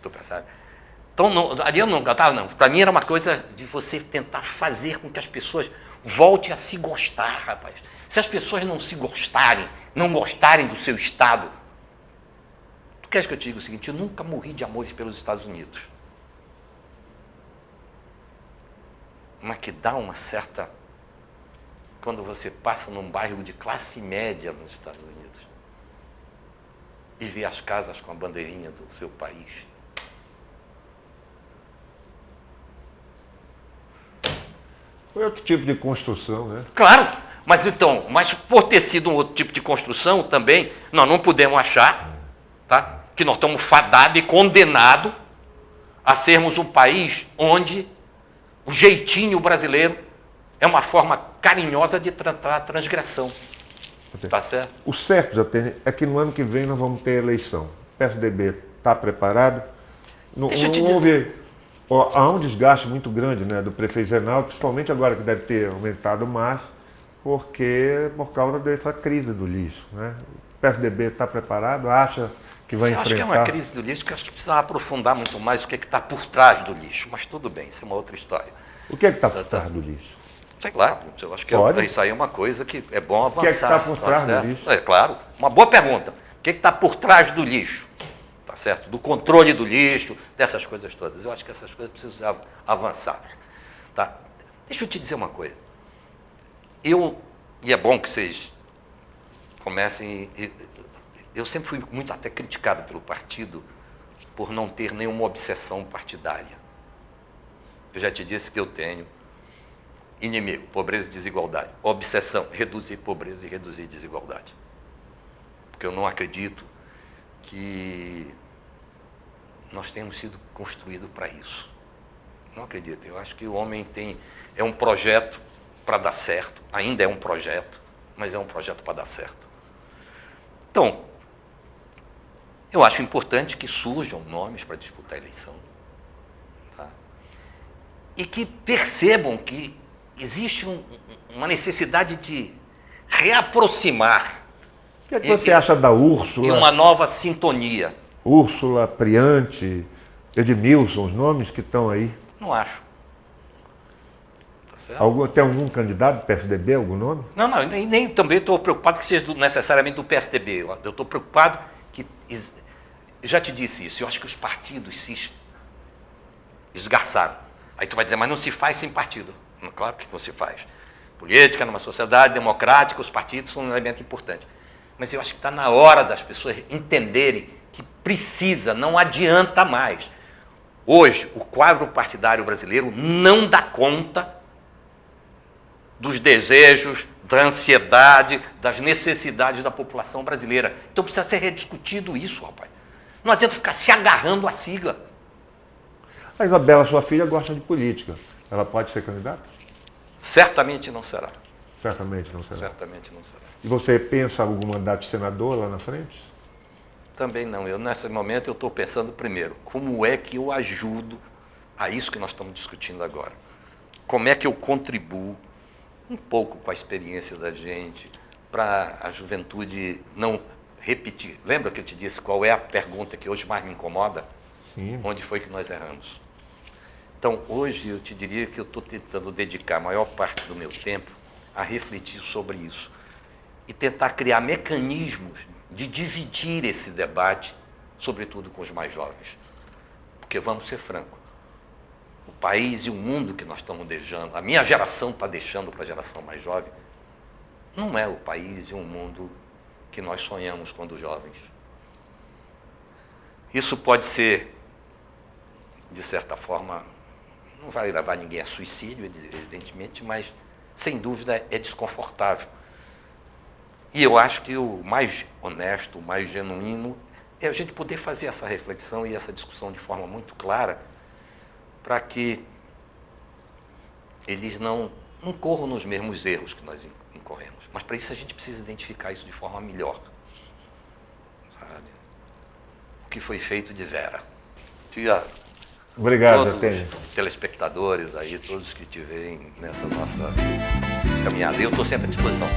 Tu percebe? Então, ali eu não cantava, não. Para mim era uma coisa de você tentar fazer com que as pessoas voltem a se gostar, rapaz. Se as pessoas não se gostarem, não gostarem do seu estado, tu queres que eu te diga o seguinte? Eu nunca morri de amores pelos Estados Unidos. Mas que dá uma certa... Quando você passa num bairro de classe média nos Estados Unidos e vê as casas com a bandeirinha do seu país. Foi outro tipo de construção, né? Claro, mas por ter sido um outro tipo de construção também, nós não podemos achar, tá, que nós estamos fadados e condenados a sermos um país onde o jeitinho brasileiro é uma forma carinhosa de tratar a transgressão. Tá certo? O certo, Jatene, é que no ano que vem nós vamos ter eleição. O PSDB está preparado? Deixa eu te dizer. Há um desgaste muito grande, né, do prefeito Reinaldo, principalmente agora que deve ter aumentado mais, por causa dessa crise do lixo, né? O PSDB está preparado? Acha que vai enfrentar? Eu acho que é uma crise do lixo que eu acho que precisa aprofundar muito mais o que está por trás do lixo. Mas tudo bem, isso é uma outra história. O que é que está por trás do lixo? Sei lá, eu acho que isso aí é uma coisa que é bom avançar. O que é que está por trás do lixo? É claro, uma boa pergunta. O que está por trás do lixo? Tá certo? Do controle do lixo, dessas coisas todas. Eu acho que essas coisas precisam avançar. Tá? Deixa eu te dizer uma coisa. E é bom que vocês comecem... Eu sempre fui muito até criticado pelo partido por não ter nenhuma obsessão partidária. Eu já te disse que eu tenho inimigo, pobreza e desigualdade. Obsessão, reduzir pobreza e reduzir desigualdade. Porque eu não acredito que nós temos sido construídos para isso. Não acredito. Eu acho que o homem é um projeto para dar certo, ainda é um projeto, mas é um projeto para dar certo. Então, eu acho importante que surjam nomes para disputar a eleição, tá? E que percebam que existe uma necessidade de reaproximar. O que é que você acha da Úrsula? E uma nova sintonia. Úrsula, Priante, Edmilson, os nomes que estão aí. Não acho. Tá certo? Tem algum candidato do PSDB, algum nome? Não, nem também estou preocupado que seja necessariamente do PSDB. Eu estou preocupado que... Eu já te disse isso, eu acho que os partidos se esgarçaram. Aí tu vai dizer, mas não se faz sem partido. Claro que não se faz. Política, numa sociedade democrática, os partidos são um elemento importante. Mas eu acho que está na hora das pessoas entenderem que precisa, não adianta mais. Hoje, o quadro partidário brasileiro não dá conta dos desejos, da ansiedade, das necessidades da população brasileira. Então precisa ser rediscutido isso, rapaz. Não adianta ficar se agarrando à sigla. A Isabela, sua filha, gosta de política. Ela pode ser candidata? Certamente não será. Certamente não será. Certamente não será. E você pensa em algum mandato de senador lá na frente? Também não. Nesse momento, eu estou pensando primeiro, como é que eu ajudo a isso que nós estamos discutindo agora? Como é que eu contribuo um pouco com a experiência da gente para a juventude não repetir? Lembra que eu te disse qual é a pergunta que hoje mais me incomoda? Sim. Onde foi que nós erramos? Então, hoje eu te diria que eu estou tentando dedicar a maior parte do meu tempo a refletir sobre isso e tentar criar mecanismos de dividir esse debate, sobretudo com os mais jovens. Porque, vamos ser francos, o país e o mundo que nós estamos deixando, a minha geração está deixando para a geração mais jovem, não é o país e o mundo que nós sonhamos quando jovens. Isso pode ser, de certa forma, não vai levar ninguém a suicídio, evidentemente, mas, sem dúvida, é desconfortável. E eu acho que o mais honesto, o mais genuíno, é a gente poder fazer essa reflexão e essa discussão de forma muito clara, para que eles não incorram nos mesmos erros que nós incorremos. Mas, para isso, a gente precisa identificar isso de forma melhor. Sabe? O que foi feito de Vera. Obrigado, todos Atênio. os telespectadores aí, todos que estiverem nessa nossa caminhada. Eu estou sempre à disposição.